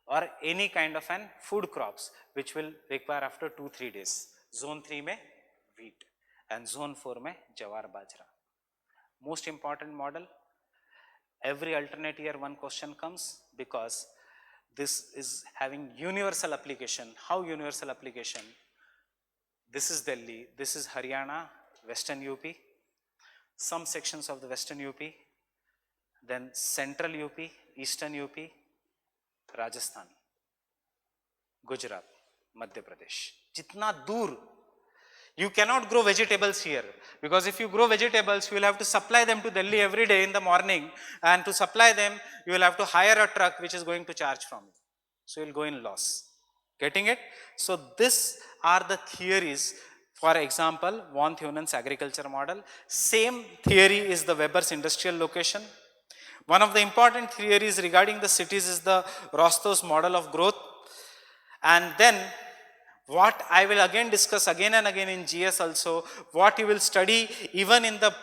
or any kind of an food crops which will require after 2-3 days. Zone 3 may wheat, and zone 4 may jawar bajra. Most important model, every alternate year one question comes, because this is having universal application. How universal application? This is Delhi, this is Haryana, Western UP, some sections of the Western UP, then Central UP, Eastern UP, Rajasthan, Gujarat, Madhya Pradesh. Jitna dur, you cannot grow vegetables here, because if you grow vegetables, you will have to supply them to Delhi every day in the morning, and to supply them, you will have to hire a truck which is going to charge from you. So you will go in loss. Getting it? So these are the theories. For example, von Theunen's agriculture model. Same theory is the Weber's industrial location. One of the important theories regarding the cities is the Rostow's model of growth. And then what I will again discuss again and again in GS also, what you will study even in the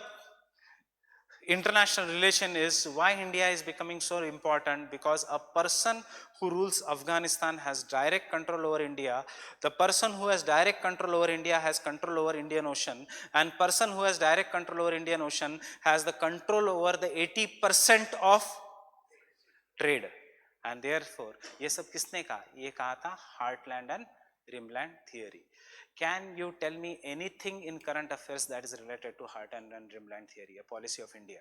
international relation is why India is becoming so important, because a person who rules Afghanistan has direct control over India. The person who has direct control over India has control over Indian Ocean, and person who has direct control over Indian Ocean has the control over the 80% of trade. And therefore, ये सब किसने कहा? ये कहा था Heartland and Rimland theory. Can you tell me anything in current affairs that is related to Heartland and Rimland theory, a policy of India?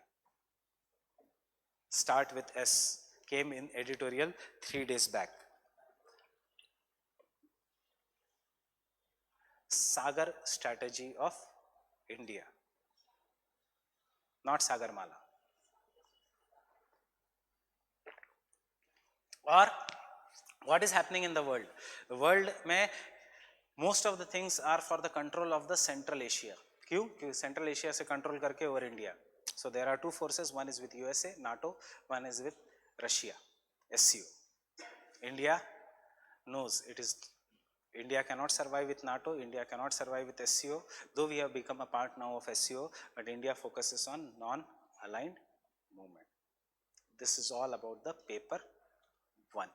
Start with S, came in editorial 3 days back. Sagar strategy of India, not Sagarmala. Or what is happening in the world? The world may, most of the things are for the control of the Central Asia. क्यों? क्योंकि Central Asia से control करके over India. So there are two forces, one is with USA, NATO, one is with Russia, SCO. India knows it is, India cannot survive with NATO, India cannot survive with SCO, though we have become a part now of SCO, but India focuses on non-aligned movement. This is all about the paper 1.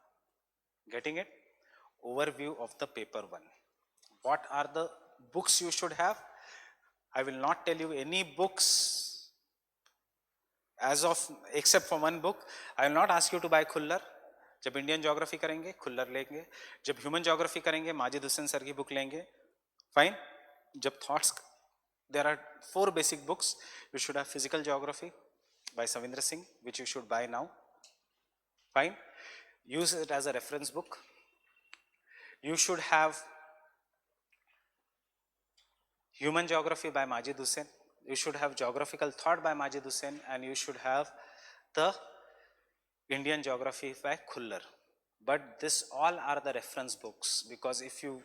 Getting it? Overview of the paper 1. What are the books you should have? I will not tell you any books as of, except for one book. I will not ask you to buy Khullar. जब Indian geography करेंगे खुल्लर लेंगे, जब human geography करेंगे Majid Hussain sir की book लेंगे. Fine. जब thoughts, there are 4 basic books. You should have physical geography by Savindra Singh, which you should buy now. Fine. Use it as a reference book. You should have Human Geography by Majid Hussain. You should have Geographical Thought by Majid Hussain, and you should have the Indian Geography by Khullar. But this all are the reference books, because if you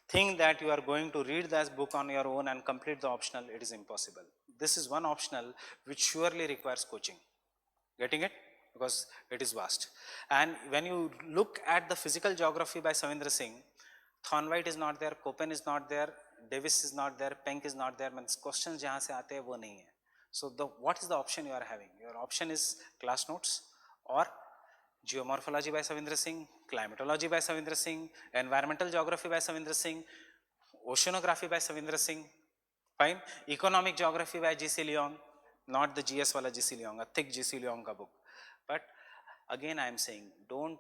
think that you are going to read that book on your own and complete the optional, it is impossible. This is one optional which surely requires coaching. Getting it? because it is vast. And when you look at the physical geography by Savindra Singh, Thornwright is not there, Copen is not there, Davis is not there, Penck is not there, means questions jahan se aate hai wo nahi hai. So what is the option you are having? Your option is class notes or geomorphology by Savindra Singh, climatology by Savindra Singh, environmental geography by Savindra Singh, oceanography by Savindra Singh, fine, economic geography by G.C. Leong, not the GS wala G.C. Leong, a thick G.C. Leong ka book. But again I am saying, don't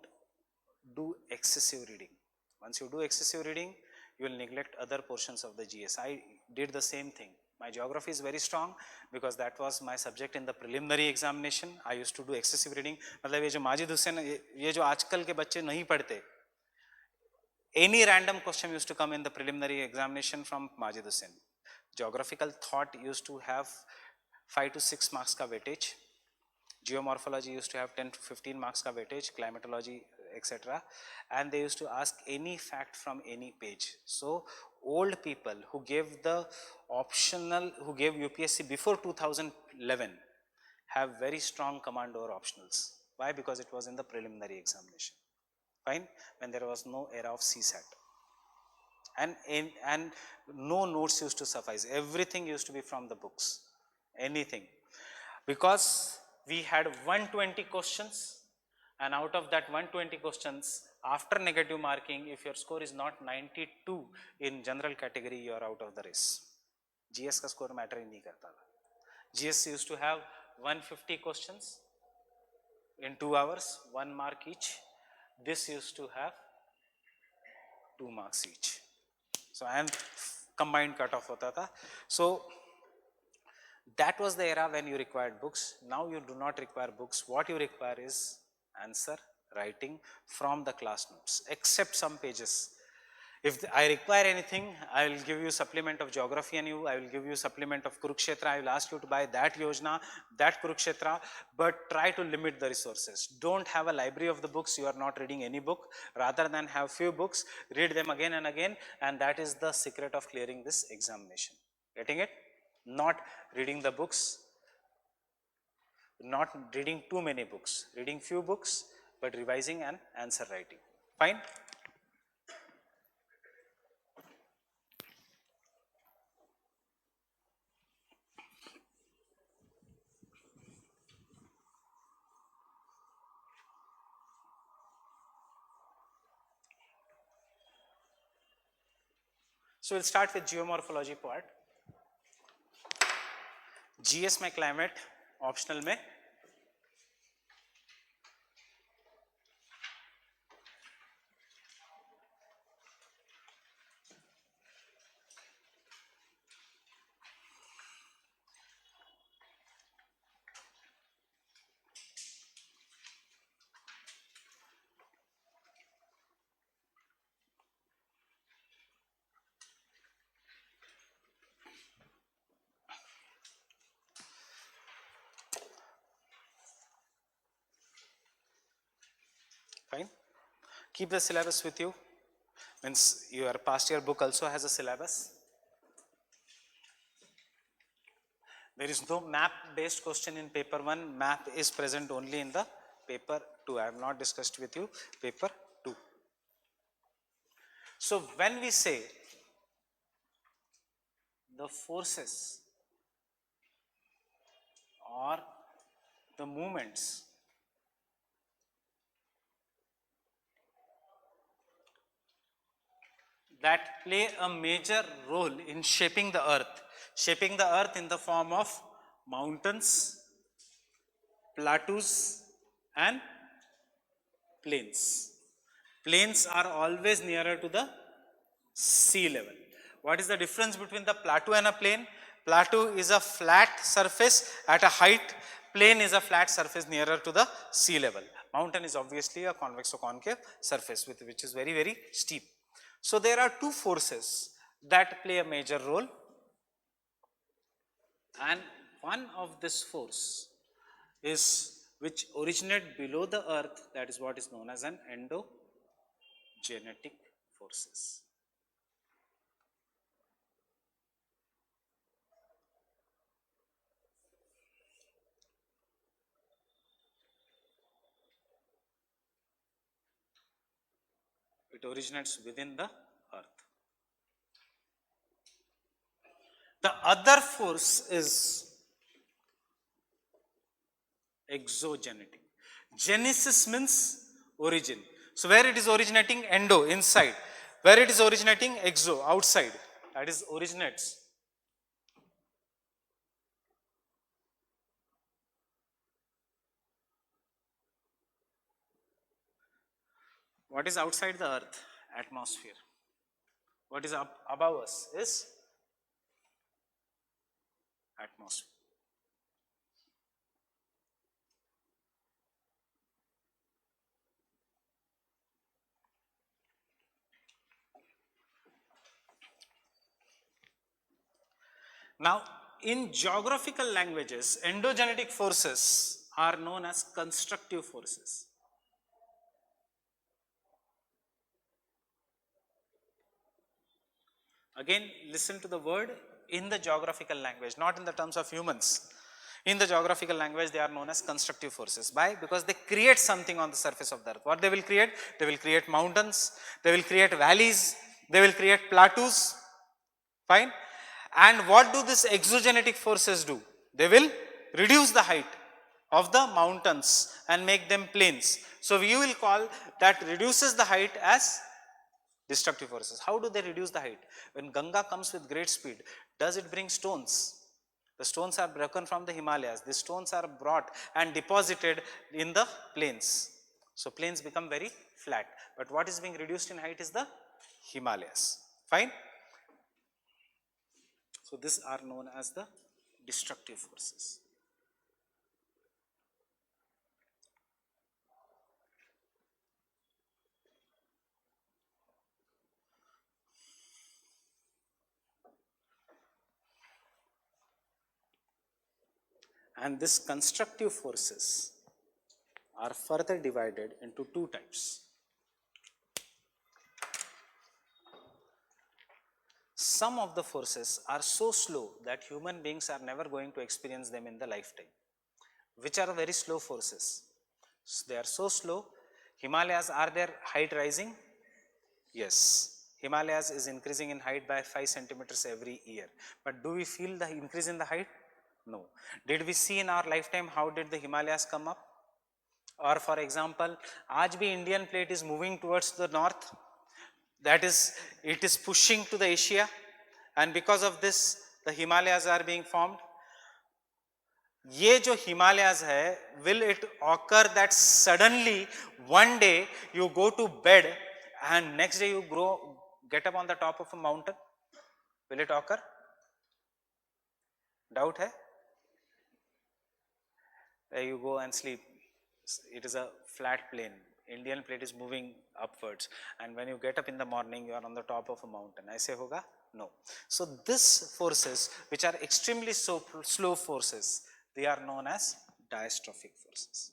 do excessive reading. Once you do excessive reading, you will neglect other portions of the GS. I did the same thing. My geography is very strong because that was my subject in the preliminary examination. I used to do excessive reading. मतलब ये जो माजिद हुसैन, ये जो आजकल के बच्चे नहीं पढ़ते, any random question used to come in the preliminary examination from Majid Hussain. Geographical thought used to have 5 to 6 marks ka weightage. Geomorphology used to have 10 to 15 marks ka weightage, climatology, etc. And they used to ask any fact from any page. So old people who gave the optional, who gave UPSC before 2011 have very strong command over optionals. Why? Because it was in the preliminary examination. Fine, when there was no era of CSAT. And no notes used to suffice. Everything used to be from the books. Anything. Because we had 120 questions, and out of that 120 questions, after negative marking, if your score is not 92 in general category, you are out of the race. GS ka score matter hi nahi karta tha. GS used to have 150 questions in 2 hours, 1 mark each. This used to have 2 marks each. So and combined cutoff hota tha. So that was the era when you required books. Now you do not require books. What you require is answer writing from the class notes, except some pages. If I require anything, I will give you supplement of geography and I will give you supplement of Kurukshetra. I will ask you to buy that Yojana, that Kurukshetra, but try to limit the resources. Don't have a library of the books. You are not reading any book. Rather than have few books, read them again and again, and that is the secret of clearing this examination. Getting it? Not reading the books, not reading too many books, reading few books, but revising and answer writing. Fine? So we'll start with geomorphology part. GS में climate, optional में fine. Keep the syllabus with you. Means your past year book also has a syllabus. There is no map based question in paper 1. Map is present only in the paper 2. I have not discussed with you paper 2. So when we say the forces or the movements that play a major role in shaping the earth in the form of mountains, plateaus and plains. Plains are always nearer to the sea level. What is the difference between the plateau and a plain? Plateau is a flat surface at a height. Plain is a flat surface nearer to the sea level. Mountain is obviously a convex or concave surface which is very, very steep. So there are two forces that play a major role, and one of this force is which originate below the earth, that is what is known as an endogenetic forces. It originates within the earth. The other force is exogenetic. Genesis means origin. So where it is originating? Endo, inside. Where it is originating? Exo, outside. That is originates. What is outside the earth? Atmosphere. What is up above us is atmosphere. Now, in geographical languages, endogenetic forces are known as constructive forces. Again, listen to the word in the geographical language, not in the terms of humans. In the geographical language, they are known as constructive forces. Why? Because they create something on the surface of the earth. What they will create? They will create mountains, they will create valleys, they will create plateaus. Fine. And what do these exogenetic forces do? They will reduce the height of the mountains and make them plains. So we will call that reduces the height as destructive forces. How do they reduce the height? When Ganga comes with great speed, does it bring stones? The stones are broken from the Himalayas. The stones are brought and deposited in the plains. So plains become very flat. But what is being reduced in height is the Himalayas. Fine. So these are known as the destructive forces. And these constructive forces are further divided into two types. Some of the forces are so slow that human beings are never going to experience them in the lifetime. Which are very slow forces? So they are so slow. Himalayas, are their height rising? Yes. Himalayas is increasing in height by 5 centimeters every year. But do we feel the increase in the height? No. Did we see in our lifetime how did the Himalayas come up? Or for example, आज भी Indian plate is moving towards the north. That is, it is pushing to the Asia, and because of this, the Himalayas are being formed. ये जो Himalayas है, will it occur that suddenly one day you go to bed and next day you get up on the top of a mountain? Will it occur? Doubt hai? You go and sleep. It is a flat plane. Indian plate is moving upwards, and when you get up in the morning, you are on the top of a mountain. Aise hoga? No. So these forces, which are extremely slow forces, they are known as diastrophic forces.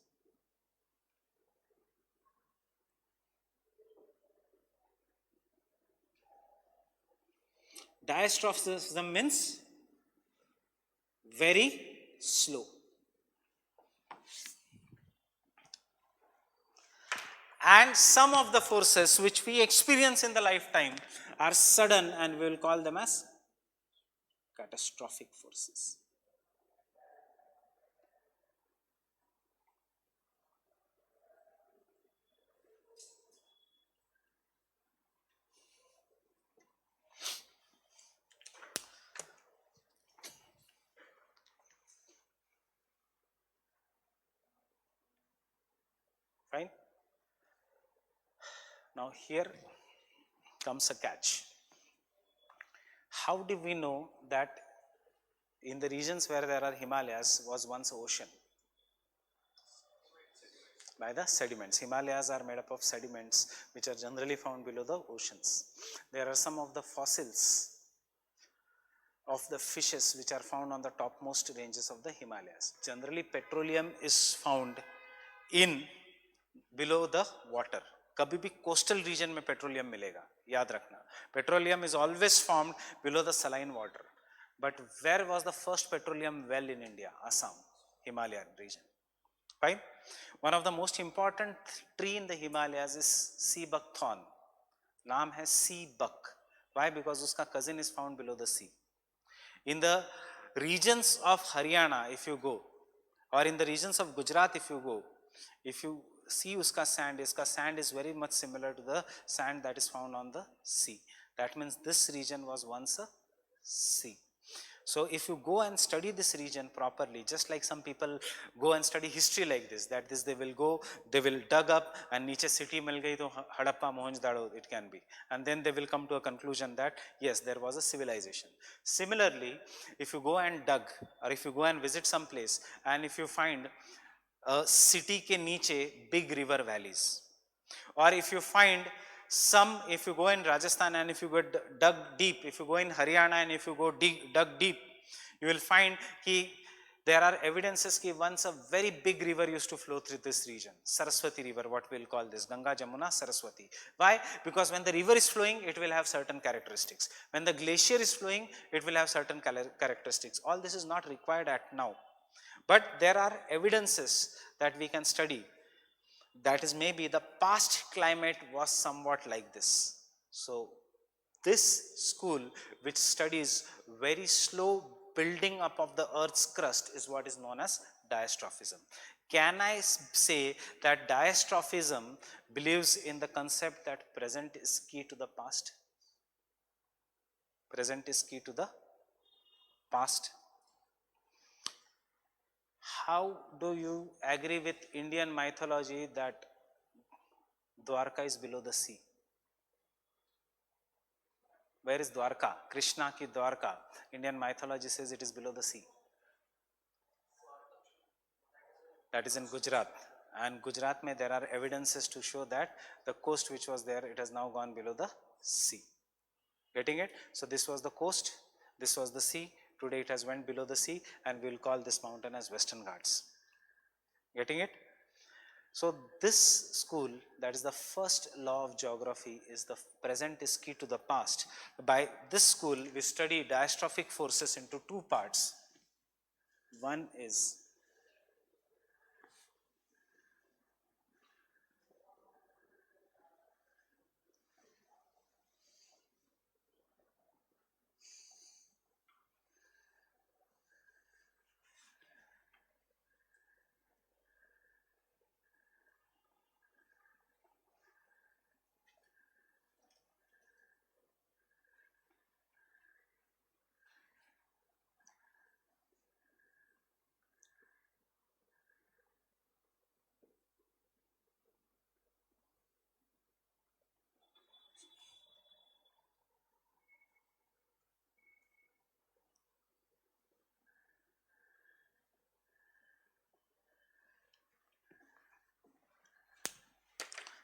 Diastrophism means very slow. And some of the forces which we experience in the lifetime are sudden, and we will call them as catastrophic forces. Fine. Now here comes a catch. How do we know that in the regions where there are Himalayas was once ocean? By the sediments. Himalayas are made up of sediments which are generally found below the oceans. There are some of the fossils of the fishes which are found on the topmost ranges of the Himalayas. Generally petroleum is found in below the water. कभी भी coastal region में petroleum मिलेगा, याद रखना. Petroleum is always formed below the saline water. But where was the first petroleum well in India? Assam, Himalayan region. Fine. One of the most important tree in the Himalayas is sea buckthorn. नाम है sea buck. Why? Because उसका cousin is found below the sea. In the regions of Haryana, if you go, or in the regions of Gujarat, if you go, if you see uska sand is very much similar to the sand that is found on the sea. That means this region was once a sea. So if you go and study this region properly, just like some people go and study history like this, that this they will go, they will dug up and niche city mil gayi to Hadappa, Mohenjo-daro it can be, and then they will come to a conclusion that yes, there was a civilization. Similarly, if you go and dug, or if you go and visit some place and if you find a city ke niche big river valleys, or if you find some, if you go in Rajasthan and if you go dug deep, if you go in Haryana and if you go dug deep, you will find ki there are evidences ki once a very big river used to flow through this region, Saraswati river, what we'll call this, Ganga, Jamuna, Saraswati. Why? Because when the river is flowing, it will have certain characteristics. When the glacier is flowing, it will have certain characteristics. All this is not required at now, but there are evidences that we can study. That is, maybe the past climate was somewhat like this. So this school, which studies very slow building up of the earth's crust, is what is known as diastrophism. Can I say that diastrophism believes in the concept that present is key to the past? Present is key to the past. How do you agree with Indian mythology that Dwarka is below the sea? Where is Dwarka? Krishna ki Dwarka. Indian mythology says it is below the sea. That is in Gujarat. And Gujarat mein there are evidences to show that the coast which was there, it has now gone below the sea. Getting it? So this was the coast, this was the sea. Today it has went below the sea, and we will call this mountain as Western Ghats. Getting it? So this school, that is the first law of geography, is the present is key to the past. By this school, we study diastrophic forces into two parts. One is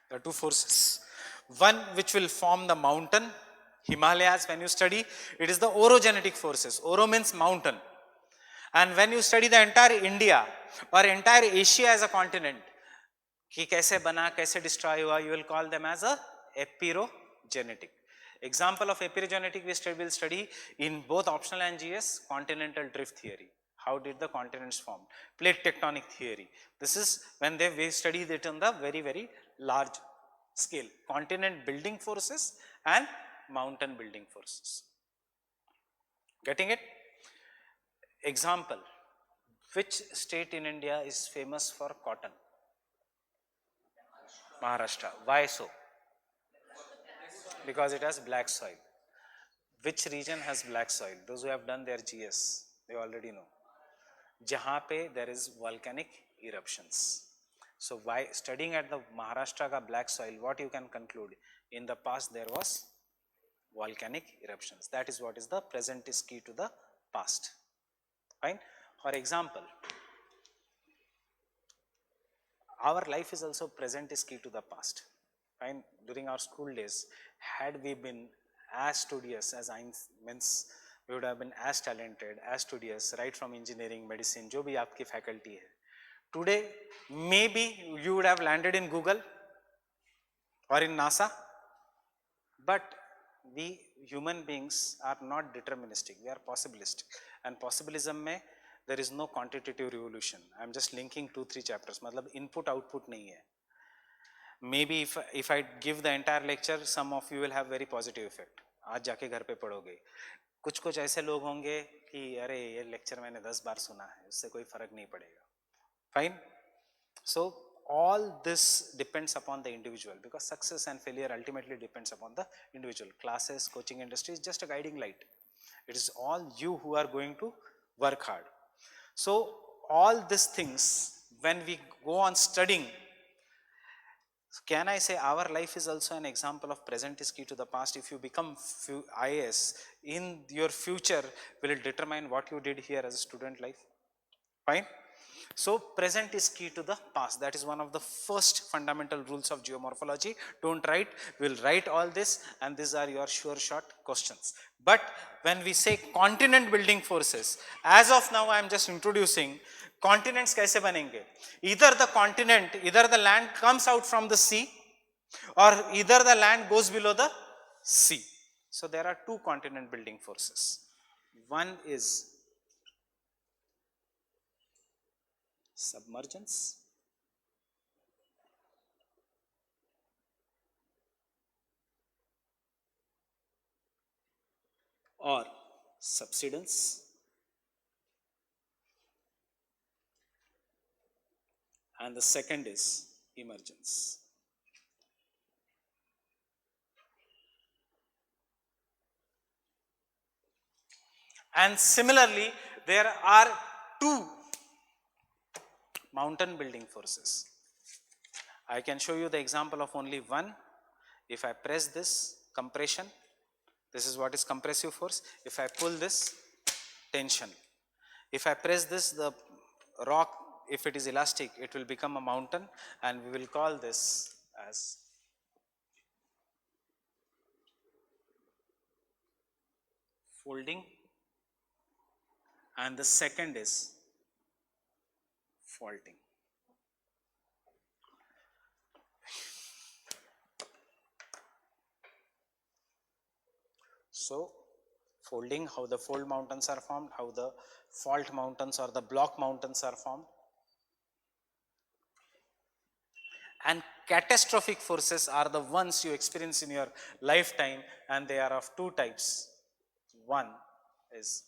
there are two forces. One which will form the mountain, Himalayas, when you study, it is the orogenetic forces. Oro means mountain. And when you study the entire India or entire Asia as a continent, कि कैसे बना, कैसे destroy हुआ, you will call them as a epirogenetic. Example of epirogenetic we will study in both optional and GS, continental drift theory. How did the continents form? Plate tectonic theory. This is when we studied it on the very, very large scale. Continent building forces and mountain building forces. Getting it? Example. Which state in India is famous for cotton? Maharashtra. Why so? Because it has black soil. Which region has black soil? Those who have done their GS, they already know. Jahan pe there is volcanic eruptions. So by studying at the Maharashtra ka black soil, what you can conclude? In the past there was volcanic eruptions. That is what is the present is key to the past. Fine. For example, our life is also present is key to the past. Fine. During our school days, had we been as studious as means we would have been as talented, as studious, right from engineering, medicine, जो भी आपकी faculty है. Today, maybe you would have landed in Google or in NASA, but we human beings are not deterministic, we are possibilistic. And possibilism में there is no quantitative revolution. I am just linking 2-3 chapters. मतलब input output नहीं है. maybe if I give the entire lecture, some of you will have very positive effect. आज जाके घर पे पढ़ोगे. कुछ कुछ ऐसे लोग होंगे कि अरे ये लेक्चर मैंने 10 बार सुना है, उससे कोई फर्क नहीं पड़ेगा. Fine. So all this depends upon the individual, because success and failure ultimately depends upon the individual. Classes, coaching industry is just a guiding light. It is all you who are going to work hard. So all these things, when we go on studying, can I say our life is also an example of present is key to the past. If you become IAS, in your future will determine what you did here as a student life. Fine. So present is key to the past. That is one of the first fundamental rules of geomorphology. Don't write, we'll write all this, and these are your sure shot questions. But when we say continent building forces, as of now I am just introducing continents kaise banenge. Either the continent, either the land comes out from the sea, or either the land goes below the sea. So there are two continent building forces. One is submergence, or subsidence, and the second is emergence. And similarly, there are two mountain building forces. I can show you the example of only one. If I press this, compression, this is what is compressive force. If I pull this, tension. If I press this, the rock, if it is elastic, it will become a mountain, and we will call this as folding, and the second is faulting. So folding, how the fold mountains are formed, how the fault mountains or the block mountains are formed. And catastrophic forces are the ones you experience in your lifetime, and they are of two types. One is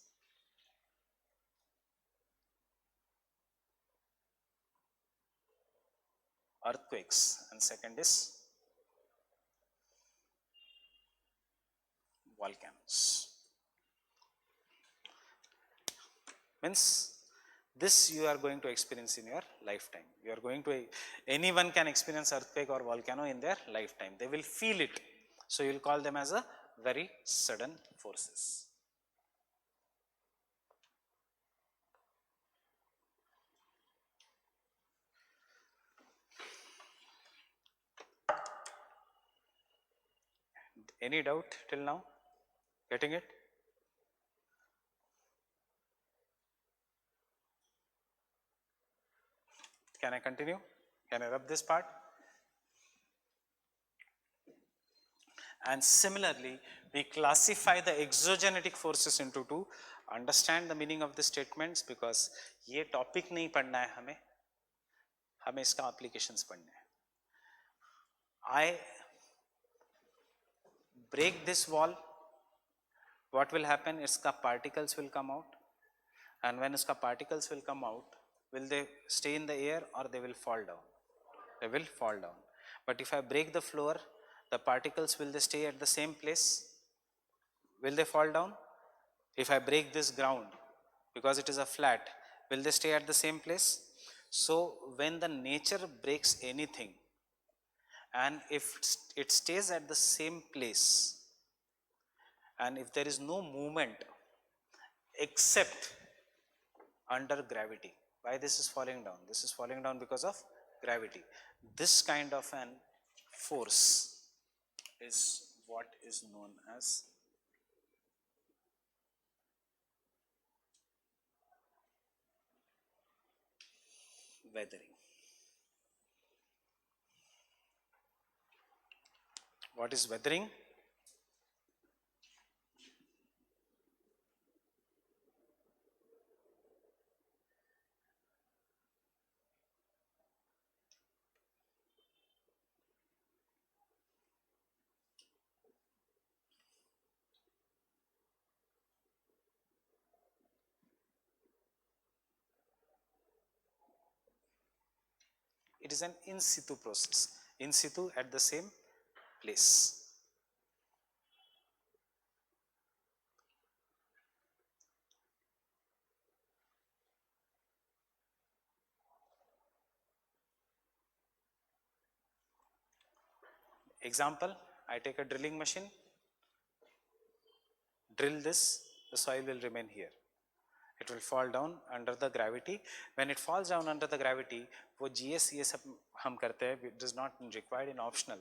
earthquakes, and second is volcanoes. Means this you are going to experience in your lifetime. You are going to, anyone can experience earthquake or volcano in their lifetime. They will feel it. So you will call them as a very sudden forces. Any doubt till now? Getting it? Can I continue? Can I rub this part? And similarly, we classify the exogenetic forces into two. Understand the meaning of the statements, because ये topic नहीं पढ़ना है हमें इसका applications पढ़ने हैं. I break this wall, what will happen? इसका particles will come out, and when इसका particles will come out, will they stay in the air or they will fall down? They will fall down. But if I break the floor, the particles, will they stay at the same place? Will they fall down? If I break this ground, because it is a flat, will they stay at the same place? So when the nature breaks anything, and if it stays at the same place, and if there is no movement except under gravity, why this is falling down? This is falling down because of gravity. This kind of an force is what is known as weathering. What is weathering? It is an in situ process. In situ at the same place. Example, I take a drilling machine, drill this, the soil will remain here. It will fall down under the gravity. When it falls down under the gravity, वो GS ये सब हम करते हैं, it is not required in optional.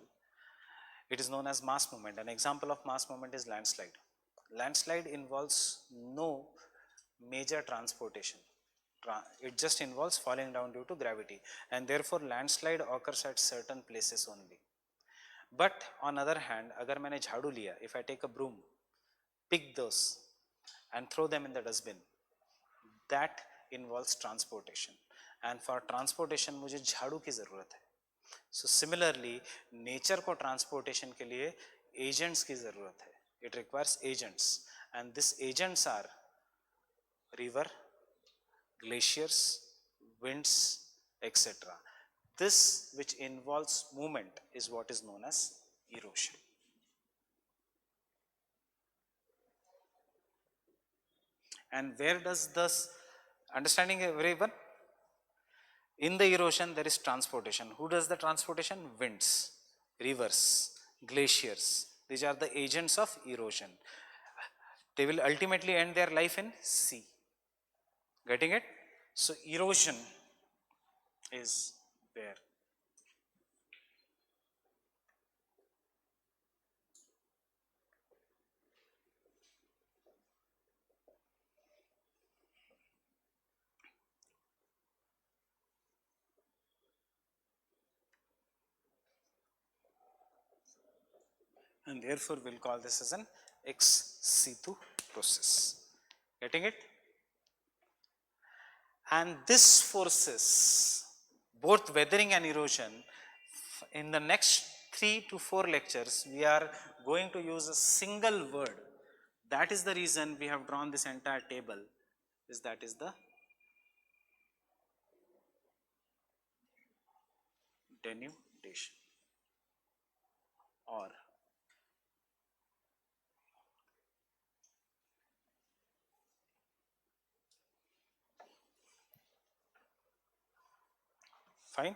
It is known as mass movement. An example of mass movement is landslide. Landslide involves no major transportation. It just involves falling down due to gravity, and therefore landslide occurs at certain places only. But on other hand, अगर मैंने झाड़ू लिया, if I take a broom, pick those and throw them in the dustbin, that involves transportation, and for transportation मुझे झाड़ू की ज़रूरत है. So similarly, nature को transportation के लिए agents की ज़रूरत है. It requires agents, and these agents are river, glaciers, winds, etc. This which involves movement is what is known as erosion. And where does this understanding everyone? In the erosion there is transportation. Who does the transportation? Winds, rivers, glaciers. These are the agents of erosion. They will ultimately end their life in sea. Getting it? So erosion is there. And therefore we'll call this as an ex situ process. Getting it? And this forces, both weathering and erosion, in the next 3 to 4 lectures we are going to use a single word. That is the reason we have drawn this entire table, is that is the denudation or fine.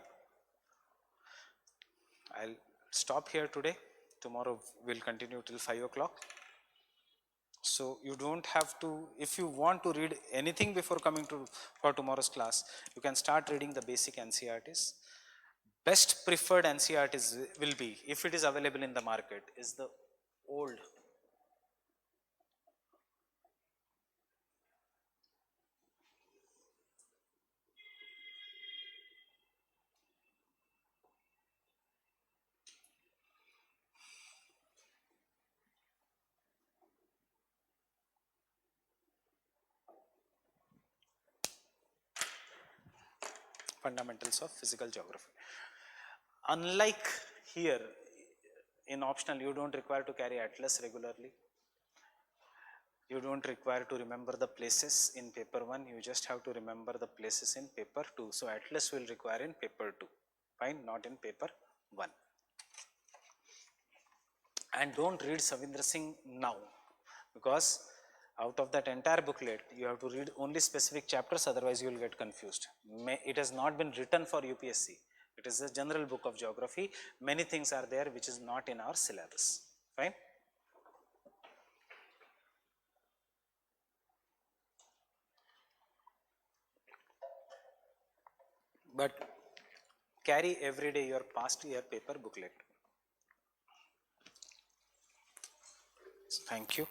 I'll stop here today. Tomorrow we'll continue till 5 o'clock. So you don't have to, if you want to read anything before coming to for tomorrow's class, you can start reading the basic NCERTs. Best preferred NCERTs will be, if it is available in the market, is the old fundamentals of physical geography. Unlike here, in optional, you don't require to carry atlas regularly. You don't require to remember the places in paper 1, you just have to remember the places in paper 2. So atlas will require in paper 2, fine, not in paper 1. And don't read Savindra Singh now, because out of that entire booklet, you have to read only specific chapters, otherwise you will get confused. It has not been written for UPSC. It is a general book of geography. Many things are there which is not in our syllabus, fine. But carry every day your past year paper booklet. Thank you.